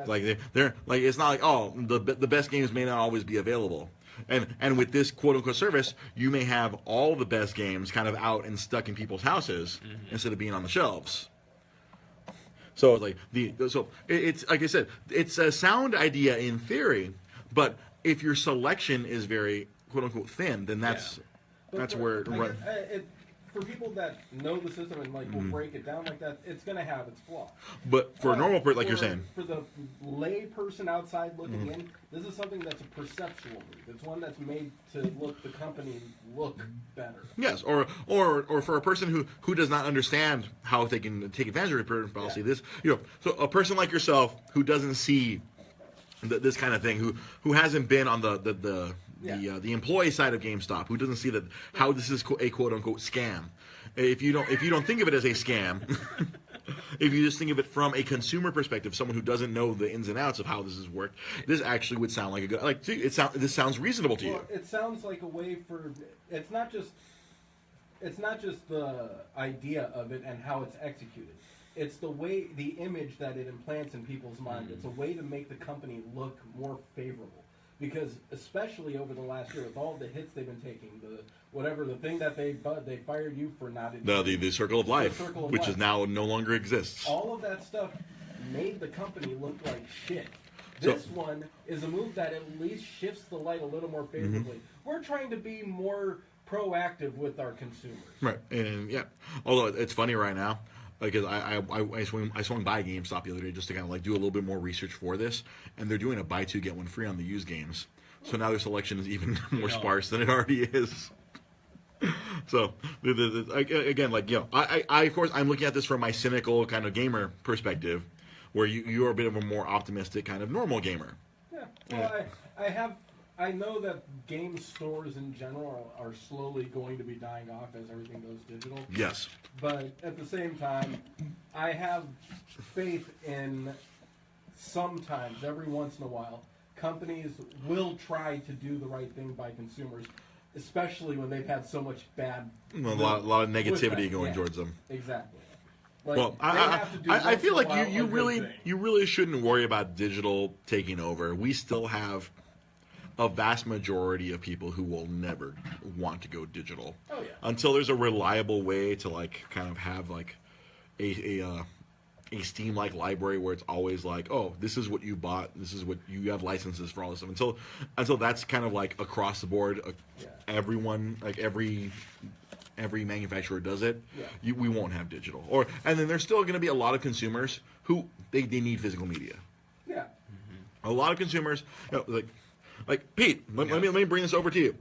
Like they're like, it's not like, oh, the best games may not always be available. And with this quote unquote service, you may have all the best games kind of out and stuck in people's houses instead of being on the shelves. So like it's like I said, it's a sound idea in theory, but if your selection is very quote unquote thin, then that's where it runs. For people that know the system and like will break it down like that, it's going to have its flaws. But for a normal person, like you're saying, for the lay person outside looking in, this is something that's a perceptual move. It's one that's made to look the company look better. Yes, or for a person who does not understand how they can take advantage of return policy. This, so a person like yourself who doesn't see this kind of thing, who hasn't been on the employee side of GameStop, who doesn't see that how this is a quote unquote scam. If you don't think of it as a scam, if you just think of it from a consumer perspective, someone who doesn't know the ins and outs of how this has worked, this actually would sound like a good this sounds reasonable to you. It sounds like a way for it's not just the idea of it and how it's executed. It's the image that it implants in people's mind. It's a way to make the company look more favorable. Because especially over the last year, with all the hits they've been taking, the thing that they fired you for not the Circle of Life, which is now no longer exists. All of that stuff made the company look like shit. This one is a move that at least shifts the light a little more favorably. We're trying to be more proactive with our consumers. Right, and although it's funny right now. Because I swung by GameStop the other day just to kind of like do a little bit more research for this, and they're doing a buy two get one free on the used games. So now their selection is even more sparse than it already is. So again, I of course I'm looking at this from my cynical kind of gamer perspective, where you are a bit of a more optimistic kind of normal gamer. Yeah. Well, I have I know that game stores in general are slowly going to be dying off as everything goes digital. Yes. But at the same time, I have faith in sometimes, every once in a while, companies will try to do the right thing by consumers, especially when they've had so much bad... A lot of negativity that, going towards them. Exactly. Like, Well, I feel like you really shouldn't worry about digital taking over. We still have a vast majority of people who will never want to go digital until there's a reliable way to like kind of have like a Steam-like library where it's always like, oh, this is what you bought, this is what you have licenses for all this stuff. Until that's kind of like across the board, everyone, like every manufacturer does it. We won't have digital. And then there's still going to be a lot of consumers who they need physical media. Yeah. A lot of consumers, like Pete. Let me bring this over to you.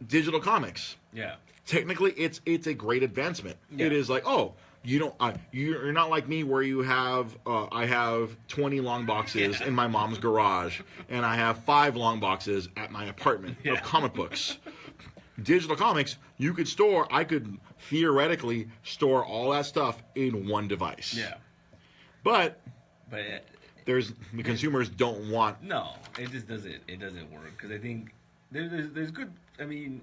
Digital comics. Yeah. Technically, it's a great advancement. Yeah. It is like, oh, you're not like me where you have I have 20 long boxes in my mom's garage and I have 5 long boxes at my apartment of comic books. Digital comics, I could theoretically store all that stuff in one device. Yeah. But the consumers don't want. No, it just doesn't. It doesn't work because I think there's good. I mean,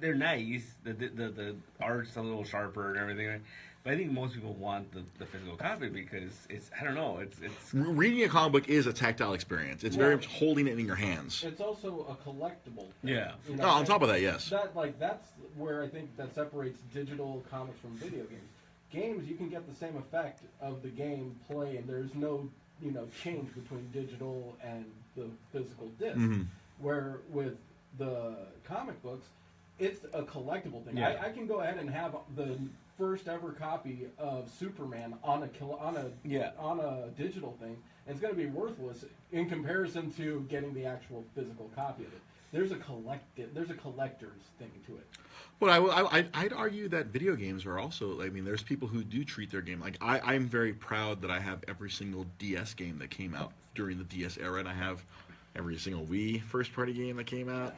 they're nice. The art's a little sharper and everything. Right? But I think most people want the physical copy because it's. I don't know. It's reading a comic book is a tactile experience. It's very much holding it in your hands. It's also a collectible thing. Yeah. You know, on top of that, yes. That's where I think that separates digital comics from video games. Games, you can get the same effect of the game play, and there's no change between digital and the physical disc. Mm-hmm. Where with the comic books, it's a collectible thing. Yeah. I can go ahead and have the first ever copy of Superman on a digital thing, and it's going to be worthless in comparison to getting the actual physical copy of it. There's a collector's thing to it. But I'd argue that video games are also. I mean, there's people who do treat their game like I'm very proud that I have every single DS game that came out during the DS era, and I have every single Wii first-party game that came out.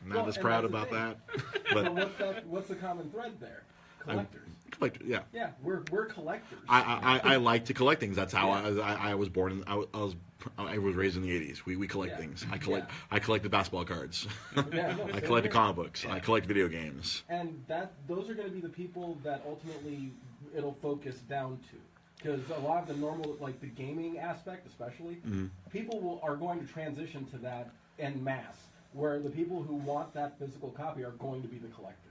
I'm not as proud about that. But what's the common thread there? Collectors. Yeah. Yeah, we're collectors. I like to collect things. That's how I was born. I was raised in the 80s. We collect things. I collect the basketball cards. I collect the comic books. I collect video games. And those are going to be the people that ultimately it'll focus down to. Because a lot of the normal, like the gaming aspect especially, people are going to transition to that en masse. Where the people who want that physical copy are going to be the collectors.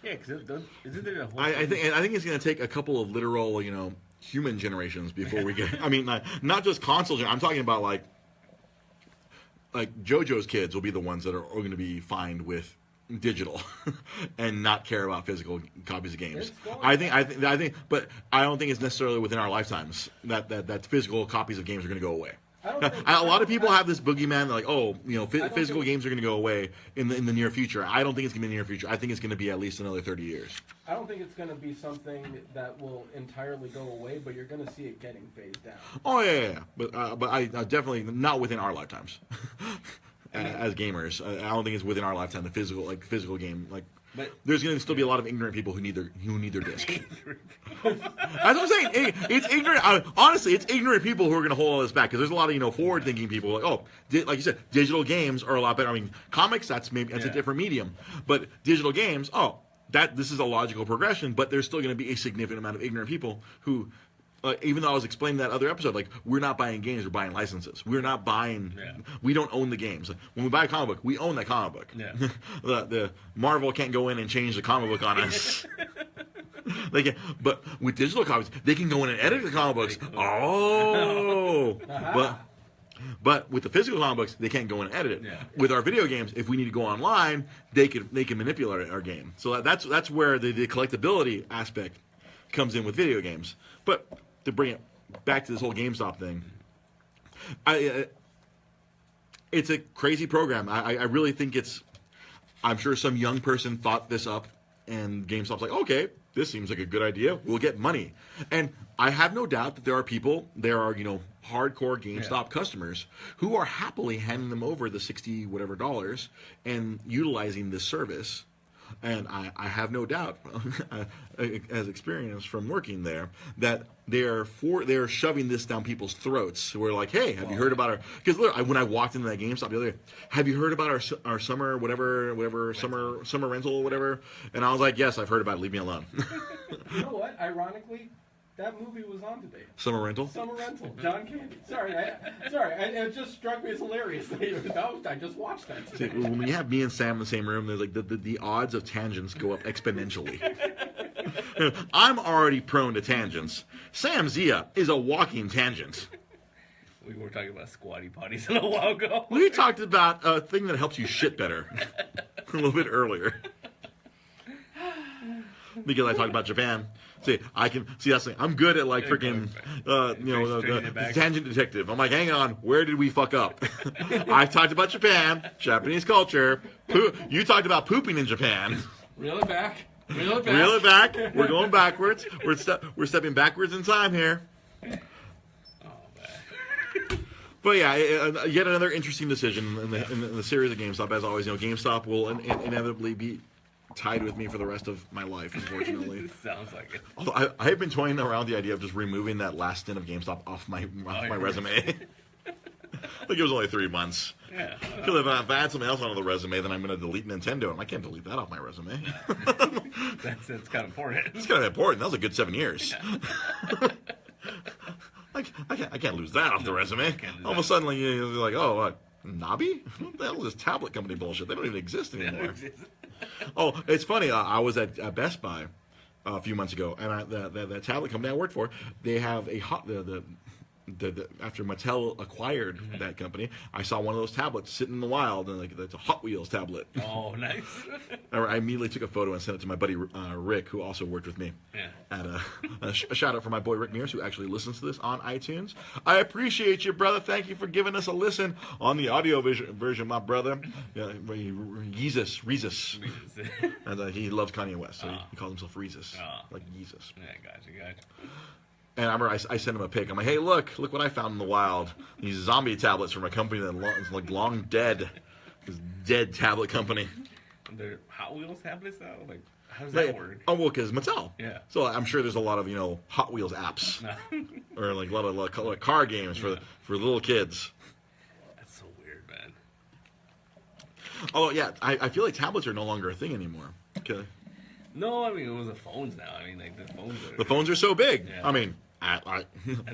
Yeah, because isn't there a whole... I think it's going to take a couple of literal, human generations before we get... I mean, not just console I'm talking about, like JoJo's kids will be the ones that are going to be fine with digital and not care about physical copies of games. I think, but I don't think it's necessarily within our lifetimes that physical copies of games are going to go away. A lot of people have this boogeyman, like, physical games are going to go away in the near future. I don't think it's going to be in the near future. I think it's going to be at least another 30 years. I don't think it's going to be something that will entirely go away, but you're going to see it getting phased down. Oh, yeah. But I definitely, not within our lifetimes. As gamers, I don't think it's within our lifetime, the physical game. But there's going to still be a lot of ignorant people who need their disc. That's what I'm saying. It's ignorant. Honestly, it's ignorant people who are going to hold all this back because there's a lot of forward-thinking people like you said, digital games are a lot better. I mean, comics that's a different medium, but digital games, this is a logical progression. But there's still going to be a significant amount of ignorant people who. Even though I was explaining that other episode, we're not buying games, we're buying licenses. We're not buying. Yeah. We don't own the games. When we buy a comic book, we own that comic book. Yeah. the Marvel can't go in and change the comic book on us. But with digital copies, they can go in and edit the comic books. Oh, but with the physical comic books, they can't go in and edit it. Yeah. With our video games, if we need to go online, they can manipulate our game. So that's where the collectability aspect comes in with video games. But to bring it back to this whole GameStop thing, it's a crazy program. I really think I'm sure some young person thought this up And GameStop's like, okay, this seems like a good idea. We'll get money. And I have no doubt that there are hardcore GameStop customers who are happily handing them over the 60 whatever dollars and utilizing this service. And I have no doubt, as experience from working there, that they're shoving this down people's throats. We're like, hey, have you heard about our? Because when I walked into that GameStop the other day, have you heard about our summer summer rental or whatever? And I was like, yes, I've heard about it. Leave me alone. You know what? Ironically, that movie was on today. Summer rental. Summer rental. John Candy. Sorry. It just struck me as hilarious. I just watched that today. See, when you have me and Sam in the same room, there's like the odds of tangents go up exponentially. I'm already prone to tangents. Sam Zia is a walking tangent. We were talking about squatty potties a little while ago. We talked about a thing that helps you shit better a little bit earlier. Because I talked about Japan. See, that's the thing. I'm good at like freaking, the tangent detective. I'm like, hang on, where did we fuck up? I talked about Japan, Japanese culture. You talked about pooping in Japan. Reel it back. Reel it back. We're going backwards. We're stepping backwards in time here. Oh, man. But yeah, yet another interesting decision in the series of GameStop. As always, GameStop will inevitably be tied with me for the rest of my life, unfortunately. Sounds like it. Although I have been toying around the idea of just removing that last stint of GameStop off my resume. Like it was only 3 months. Yeah. Because if I add something else onto the resume, then I'm going to delete Nintendo, and I can't delete that off my resume. That's kind of important. It's kind of important. That was a good 7 years. I can't lose that off the resume. All of a sudden, like, you're like, oh, what? Nabi? What the hell is this tablet company bullshit? They don't even exist anymore. Oh, it's funny. I was at Best Buy a few months ago, and the tablet company I worked for, they have after Mattel acquired that company, I saw one of those tablets sitting in the wild, and like that's a Hot Wheels tablet. Oh, nice. I immediately took a photo and sent it to my buddy Rick, who also worked with me. Yeah. And a shout out for my boy Rick Mears, who actually listens to this on iTunes. I appreciate you, brother. Thank you for giving us a listen on the audio version, my brother. Yeah, Yeezus. And he loves Kanye West, so he calls himself Reezus, like Yeezus. Yeah, gotcha. And I remember I sent him a pic. I'm like, hey, look what I found in the wild. These zombie tablets from a company that's long dead. This dead tablet company. They're Hot Wheels tablets now? Like, how does that work? Oh, well, because Mattel. Yeah. So I'm sure there's a lot of, Hot Wheels apps. Or like a lot of car games for little kids. That's so weird, man. Oh, yeah. I feel like tablets are no longer a thing anymore. Okay. No, I mean, it was the phones now. I mean, like, the phones are so big. Yeah. I mean,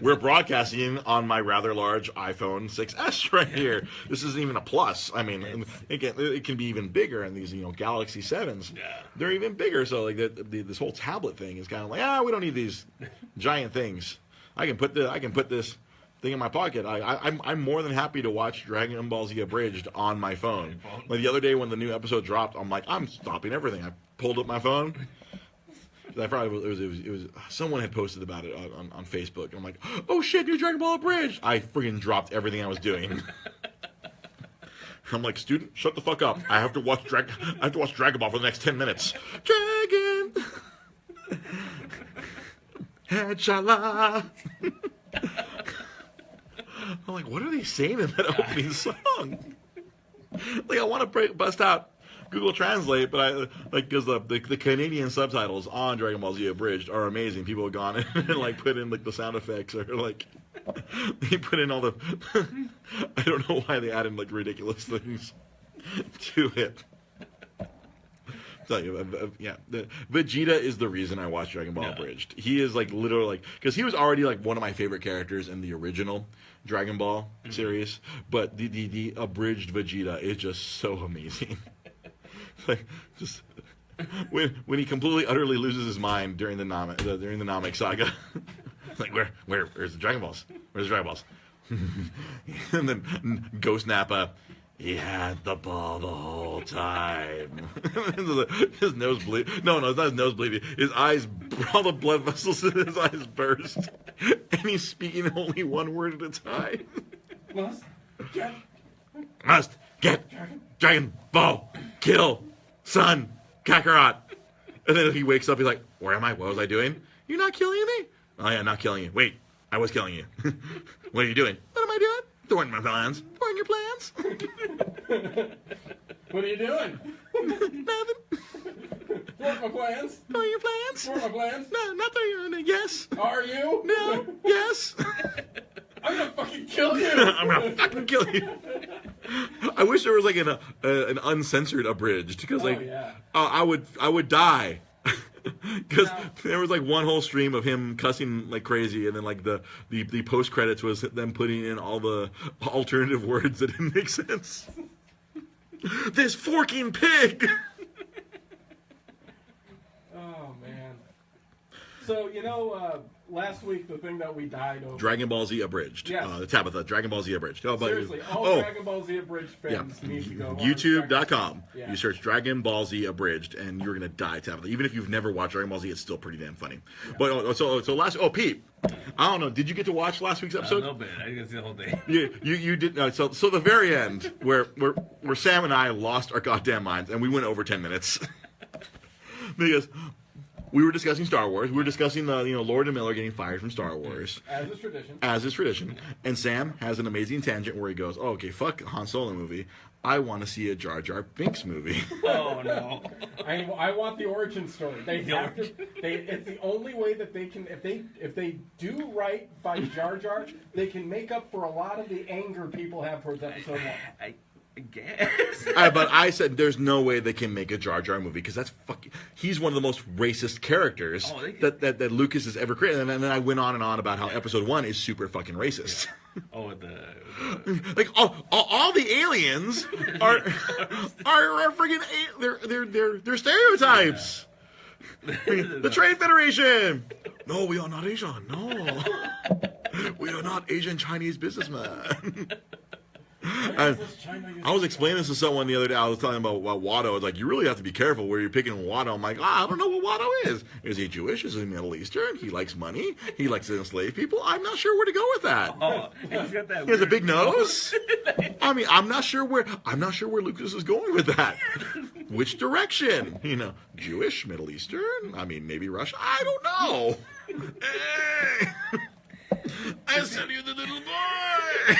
we're broadcasting on my rather large iPhone 6s right here. This isn't even a plus. I mean, it can be even bigger in these, Galaxy 7s. Yeah. They're even bigger. So like this whole tablet thing is kind of like, we don't need these giant things. I can put this thing in my pocket. I'm more than happy to watch Dragon Ball Z Abridged on my phone. Like the other day when the new episode dropped, I'm like, I'm stopping everything. I pulled up my phone. I probably it was someone had posted about it on Facebook. I'm like, oh shit, new Dragon Ball Abridged. I freaking dropped everything I was doing. I'm like, student, shut the fuck up. I have to watch Dragon Ball for the next 10 minutes. Dragon. Headshot. I'm like, what are they saying in that opening song? Like, I want to bust out Google Translate, but because the Canadian subtitles on Dragon Ball Z Abridged are amazing. People have gone in and like put in like the sound effects or like they put in all the. I don't know why they added like ridiculous things to it. Vegeta is the reason I watched Dragon Ball Abridged. He is like literally like because he was already like one of my favorite characters in the original Dragon Ball series, but the abridged Vegeta is just so amazing. Like just when he completely utterly loses his mind during the Namek saga. Like where's the Dragon Balls? Where's the Dragon Balls? And then Ghost Nappa. He had the ball the whole time. His nose bleed. No, it's not his nose bleeding. His eyes, all the blood vessels in his eyes burst. And he's speaking only one word at a time. Must get Dragon Ball. Kill Son Kakarot. And then he wakes up, he's like, where am I? What was I doing? You're not killing me? Oh, yeah, not killing you. Wait, I was killing you. What are you doing? What am I doing? Thwarting my plans. Thwarting your plans. What are you doing? Nothing. Thwart my plans? Thwarting your plans? Thwart my plans? No, not thwarting your yes. Are you? No, yes. I'm gonna fucking kill you! I'm gonna fucking kill you. I wish there was like an uncensored abridged because like yeah. I would die because No. there was like one whole stream of him cussing like crazy, and then like the post credits was them putting in all the alternative words that didn't make sense. This forking pig. Oh man. So last week the thing that we died over. Dragon Ball Z abridged. Yes. Tabitha, Dragon Ball Z abridged. Oh, but, Seriously, all oh, Dragon Ball Z abridged fans need to go on YouTube.com. Yeah. You search Dragon Ball Z abridged, and you're gonna die, Tabitha. Even if you've never watched Dragon Ball Z, it's still pretty damn funny. Yeah. But Pete, I don't know. Did you get to watch last week's episode? A little bit. I didn't see the whole thing. You did. So the very end where Sam and I lost our goddamn minds, and we went over 10 minutes because we were discussing Star Wars. We were discussing Lord and Miller getting fired from Star Wars. As is tradition. And Sam has an amazing tangent where he goes, "Oh, okay, fuck Han Solo movie. I want to see a Jar Jar Binks movie." Oh no! I want the origin story. They have to. It's the only way that they can. If they do right by Jar Jar, they can make up for a lot of the anger people have towards Episode 1. I guess. But I said there's no way they can make a Jar Jar movie because that's fucking. He's one of the most racist characters that Lucas has ever created. And then I went on and on about how Episode 1 is super fucking racist. Oh, Like all the aliens are freaking they're stereotypes. The Trade Federation. No, we are not Asian. No, we are not Asian Chinese businessmen. I was explaining this to someone the other day. I was talking about Watto. I was like, you really have to be careful where you're picking Watto. I'm like, I don't know what Watto is. Is he Jewish? Is he Middle Eastern? He likes money. He likes to enslave people. I'm not sure where to go with that. Oh, he's got that. He has a big nose. I mean, I'm not sure where Lucas is going with that. Which direction? Jewish, Middle Eastern? I mean, maybe Russia. I don't know. I sent you the little boy.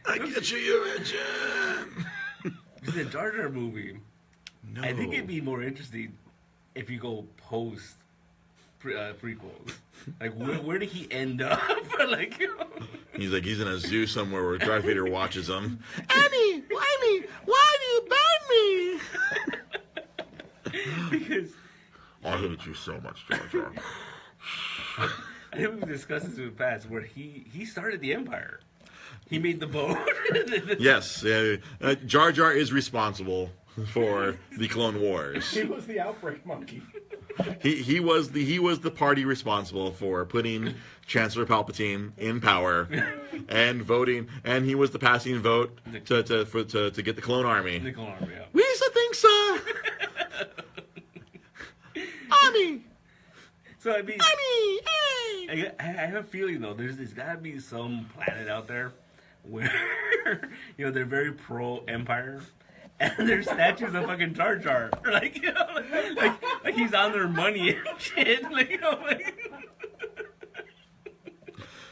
I get you, engine. It's a Jar Jar movie. No. I think it'd be more interesting if you go post prequels. Like, where did he end up? Like, he's in a zoo somewhere where Darth Vader watches him. Annie, why do you ban me? because I hate you so much, Jar Jar. I think we've discussed this in the past, where he started the Empire. He made the boat. Yes, Jar Jar is responsible for the Clone Wars. He was the outbreak monkey. He was the party responsible for putting Chancellor Palpatine in power and voting, and he was the passing vote to get the Clone Army. The Clone Army, yeah. We used to think so. Army. So I mean, hey. I have a feeling though, there's gotta be some planet out there where they're very pro Empire, and there's statues of fucking Jar Jar, like like he's on their money and shit,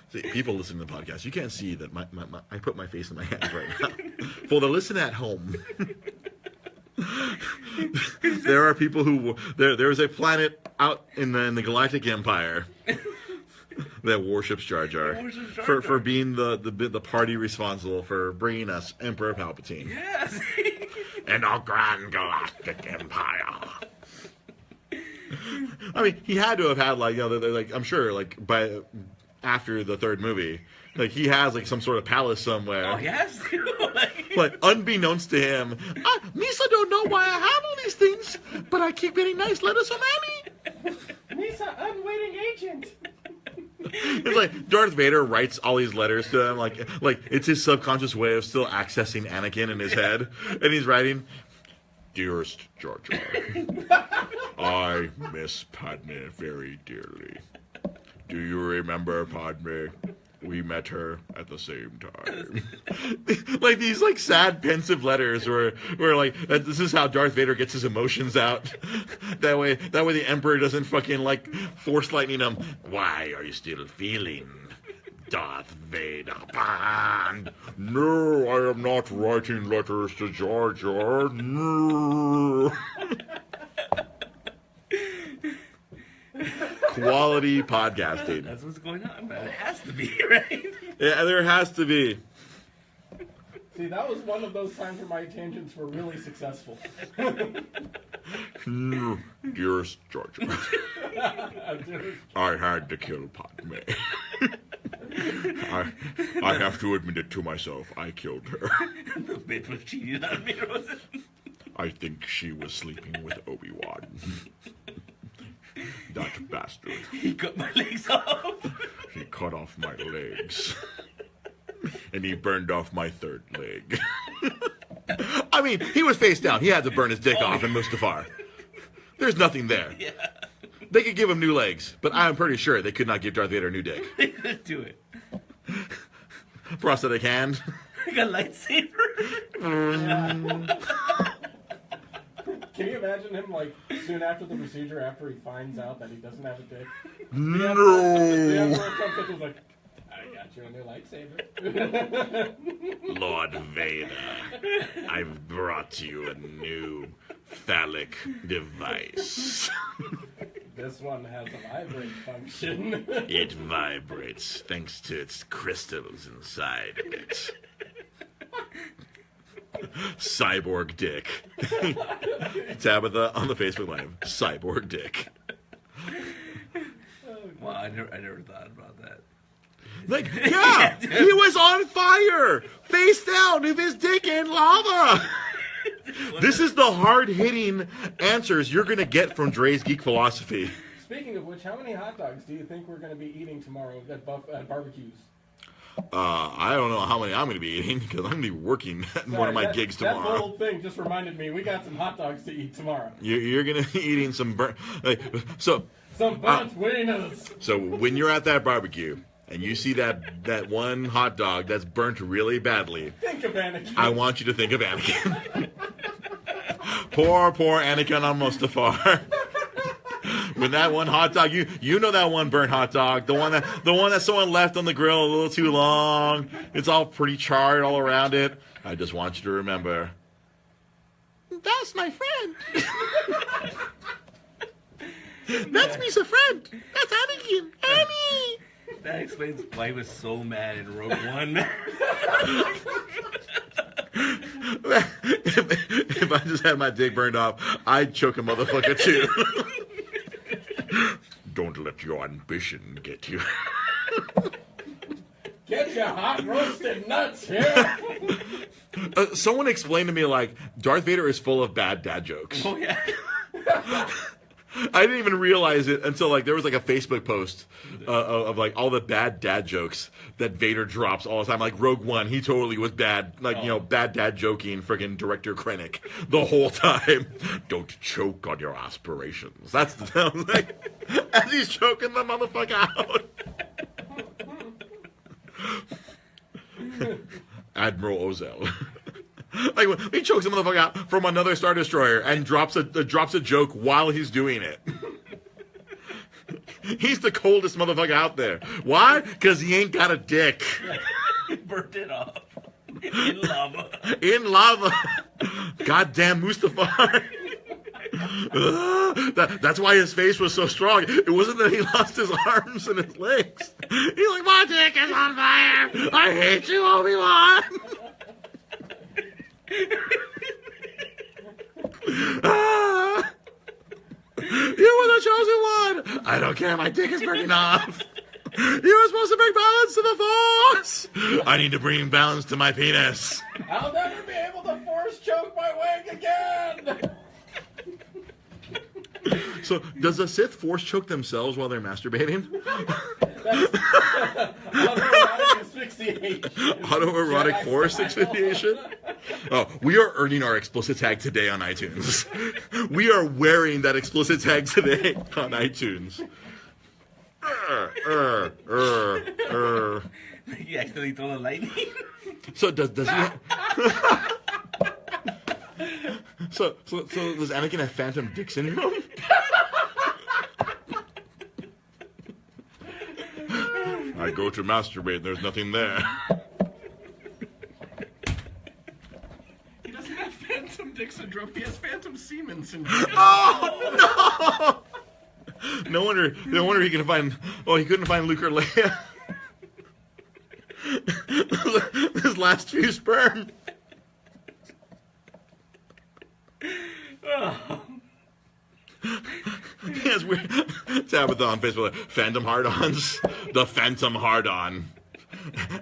See, people listening to the podcast, you can't see that I put my face in my hands right now. For the listen at home. There are people who there's a planet out in the Galactic Empire that worships Jar Jar for being the party responsible for bringing us Emperor Palpatine. Yes. And our Grand Galactic Empire. I mean, he had to have had I'm sure by after the third movie. Like, he has, some sort of palace somewhere. Oh, yes? But unbeknownst to him, Misa don't know why I have all these things, but I keep getting nice letters from Annie. Misa, unwitting agent. It's like Darth Vader writes all these letters to him, like it's his subconscious way of still accessing Anakin in his head. And he's writing, "Dearest Jar Jar, I miss Padme very dearly. Do you remember, Padme, We met her at the same time. Like these like sad, pensive letters where like this is how Darth Vader gets his emotions out. That way the Emperor doesn't fucking like force lightning him. Why are you still feeling Darth Vader? Bond? No, I am not writing letters to Jar Jar. No. Quality podcasting. That's what's going on, man. It has to be, right? Yeah, there has to be. See, that was one of those times where my tangents were really successful. No, dearest Jar Jar, I had to kill Padme. I have to admit it to myself. I killed her. The bitch was cheating on me, Rosen. I think she was sleeping with Obi-Wan. That bastard. He cut my legs off. He cut off my legs. And he burned off my third leg. I mean, he was face down. He had to burn his dick off in Mustafar. There's nothing there. Yeah. They could give him new legs, but I'm pretty sure they could not give Darth Vader a new dick. They couldn't do it. Prosthetic hand. Like a lightsaber. Can you imagine him, like, soon after the procedure, after he finds out that he doesn't have a dick? No. The Emperor comes up and is like, I got you a new lightsaber. Lord Vader, I've brought you a new phallic device. This one has a vibrate function. It vibrates thanks to its crystals inside of it. Cyborg dick. Tabitha on the Facebook Live. Cyborg dick. Wow, I never thought about that. Like, yeah, he was on fire, face down, with his dick in lava. This is the hard-hitting answers you're going to get from Dre's Geek Philosophy. Speaking of which, how many hot dogs do you think we're going to be eating tomorrow at barbecues? I don't know how many I'm going to be eating because I'm going to be working at one of my gigs tomorrow. That whole thing just reminded me, we got some hot dogs to eat tomorrow. You're going to be eating some burnt... Some burnt wieners. So when you're at that barbecue and you see that one hot dog that's burnt really badly... Think of Anakin. I want you to think of Anakin. Poor Anakin on Mustafar. When that one hot dog, you know that one burnt hot dog, the one that someone left on the grill a little too long. It's all pretty charred all around it. I just want you to remember, that's my friend. That's me's a friend. That's Anakin. Annie. That explains why he was so mad in Rogue One. If I just had my dick burned off, I'd choke a motherfucker too. Don't let your ambition get you. Get your hot roasted nuts here. Someone explained to me, like, Darth Vader is full of bad dad jokes. Oh, yeah. I didn't even realize it until, like, there was, like, a Facebook post of, like, all the bad dad jokes that Vader drops all the time. Like, Rogue One, he totally was bad, like, you know, bad dad joking friggin' Director Krennic the whole time. Don't choke on your aspirations. That's the like, as he's choking the motherfucker out. Admiral Ozell. Like when he chokes a motherfucker out from another Star Destroyer and drops a joke while he's doing it. He's the coldest motherfucker out there. Why? Because he ain't got a dick. He burnt it off. In lava. In lava. Goddamn Mustafar. That's why his face was so strong. It wasn't that he lost his arms and his legs. He's like, my dick is on fire. I hate you, Obi-Wan. You were the chosen one. I don't care. My dick is burning off. You were supposed to bring balance to the force. I need to bring balance to my penis. I'll never be able to force choke my wig again. So, does a Sith force choke themselves while they're masturbating? That's autoerotic asphyxiation. Autoerotic Jedi force style. asphyxiation? Oh, we are earning our explicit tag today on iTunes. We are wearing that explicit tag today on iTunes. You accidentally throw the lightning. So does he? So does Anakin have phantom dick syndrome? I go to masturbate. There's nothing there. He doesn't have phantom dick syndrome. He has phantom semen syndrome. Oh no! No wonder he couldn't find. Oh, he couldn't find Luke or Leia. His last few sperm. Yes, weird. Tabitha on Facebook. Phantom hard-ons. The Phantom hard-on.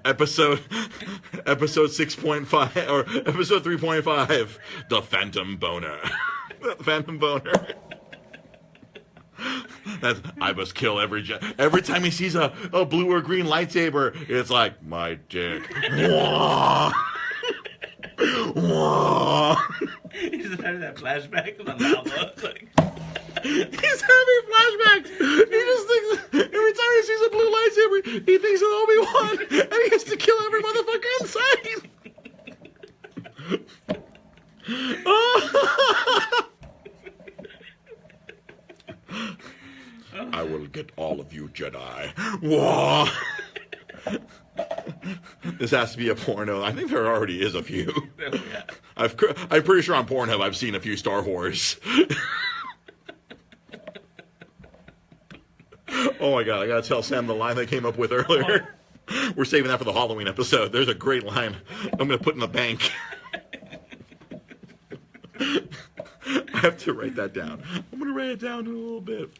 Episode 6.5 or episode 3.5. The Phantom boner. Phantom boner. That's, I must kill every time he sees a blue or green lightsaber. It's like my dick. Wah! Wah! He's just having that flashback of the lava. Like, he's having flashbacks. He just thinks every time he sees a blue lightsaber, he thinks of Obi-Wan, and he has to kill every motherfucker inside. I will get all of you, Jedi. Whoa! This has to be a porno. I think there already is a few. yeah. I'm pretty sure on Pornhub I've seen a few Star Wars. Oh my god, I gotta tell Sam the line I came up with earlier. We're saving that for the Halloween episode. There's a great line I'm gonna put in the bank. I have to write that down. I'm gonna write it down in a little bit.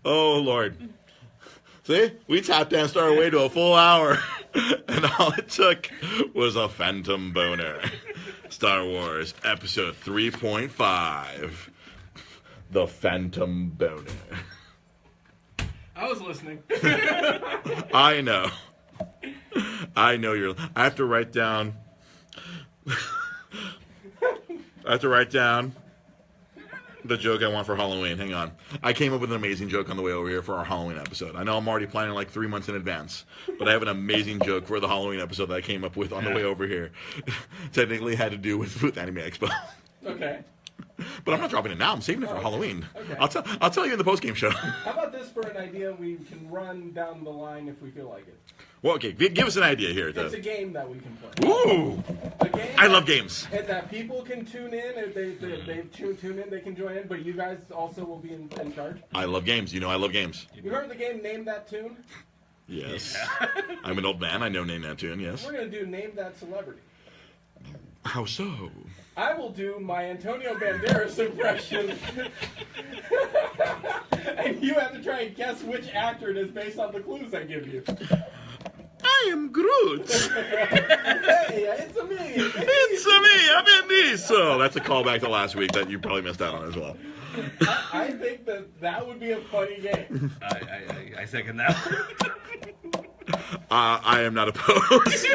Oh Lord. See? We tap danced our way to a full hour. And all it took was a phantom boner. Star Wars episode 3.5. The Phantom Boner. I was listening. I know. I know you're. I have to write down the joke I want for Halloween. Hang on. I came up with an amazing joke on the way over here for our Halloween episode. I know I'm already planning like 3 months in advance, but I have an amazing joke for the Halloween episode that I came up with on the way over here. Technically had to do with Anime Expo. Okay. But I'm not dropping it now. I'm saving it for Halloween. Okay. I'll tell you in the post-game show. How about this for an idea we can run down the line if we feel like it? Well, okay. Give us an idea here. It's a game that we can play. Ooh! A game I love games. and that people can tune in. If they tune in, they can join in. But you guys also will be in charge. I love games. You know I love games. You remember the game Name That Tune? Yes. I'm an old man. I know Name That Tune, yes. We're going to do Name That Celebrity. How so? I will do my Antonio Banderas impression. And you have to try and guess which actor it is based on the clues I give you. I am Groot. Hey, it's a me. It's me. I'm Bendiso. That's a callback to last week that you probably missed out on as well. I think that would be a funny game. I second that. I am not opposed.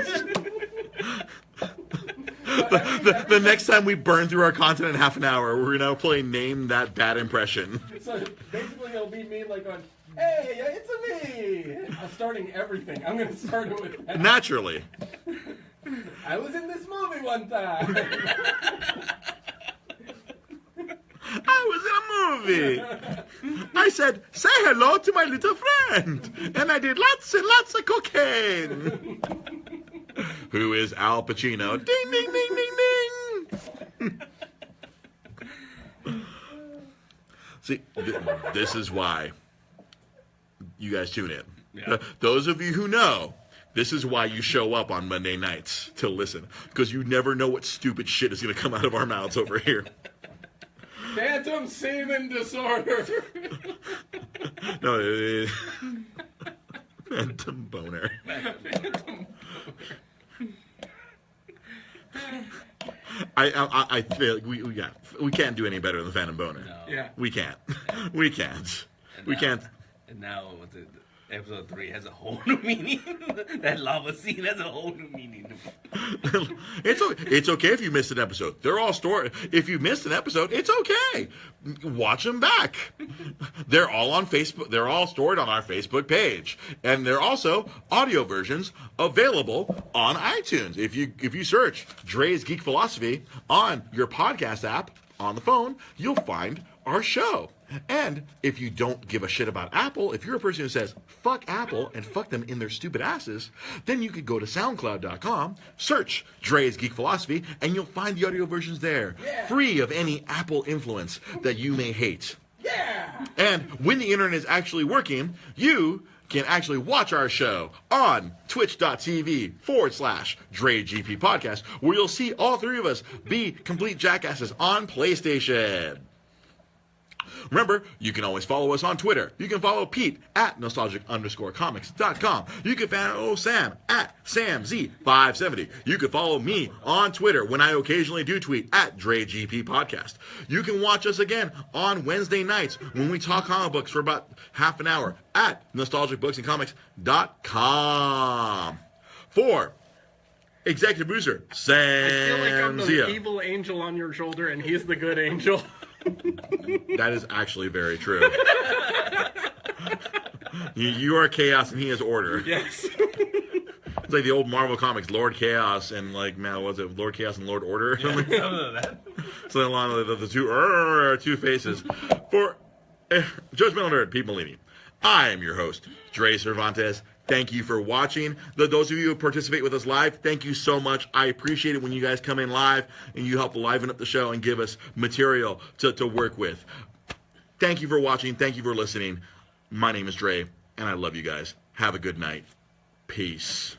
The next time we burn through our content in half an hour, we're now playing Name That Bad Impression. So basically, it'll be me like on, hey, it's a me. I'm starting everything. I'm gonna start it with that. Naturally. I was in this movie one time. I was in a movie. I said, say hello to my little friend. And I did lots and lots of cocaine. Who is Al Pacino? Ding, ding, ding, ding, ding. See, this is why you guys tune in. Yeah. Those of you who know, this is why you show up on Monday nights to listen. Because you never know what stupid shit is going to come out of our mouths over here. Phantom semen disorder. No, phantom boner. I feel like we can't do any better than phantom boner. No. Yeah. We can't. We can't. And We can't. And now with Episode 3 has a whole new meaning. That lava scene has a whole new meaning. It's okay if you missed an episode. They're all stored. If you missed an episode, it's okay. Watch them back. They're all on Facebook. They're all stored on our Facebook page, and they're also audio versions available on iTunes. If you search Dre's Geek Philosophy on your podcast app on the phone, you'll find our show. And if you don't give a shit about Apple, if you're a person who says, fuck Apple and fuck them in their stupid asses, then you could go to SoundCloud.com, search Dre's Geek Philosophy, and you'll find the audio versions there, free of any Apple influence that you may hate. Yeah! And when the internet is actually working, you can actually watch our show on twitch.tv/DreGP Podcast, where you'll see all three of us be complete jackasses on PlayStation. Remember, you can always follow us on Twitter. You can follow Pete at nostalgic_comics.com. You can follow Sam at SamZ570. You can follow me on Twitter when I occasionally do tweet at DreGP Podcast. You can watch us again on Wednesday nights when we talk comic books for about half an hour at nostalgicbooksandcomics.com. For executive producer Sam I feel like I'm the Zia. evil angel on your shoulder, and he's the good angel. That is actually very true. You are chaos and he is order. Yes. It's like the old Marvel comics, Lord Chaos and like, man, what was it, Lord Chaos and Lord Order? Something like that. So along the two faces. For Judgmental Nerd, Pete Molini, I am your host, Dre Cervantes. Thank you for watching. Those of you who participate with us live, thank you so much. I appreciate it when you guys come in live and you help liven up the show and give us material to work with. Thank you for watching. Thank you for listening. My name is Dre, and I love you guys. Have a good night. Peace.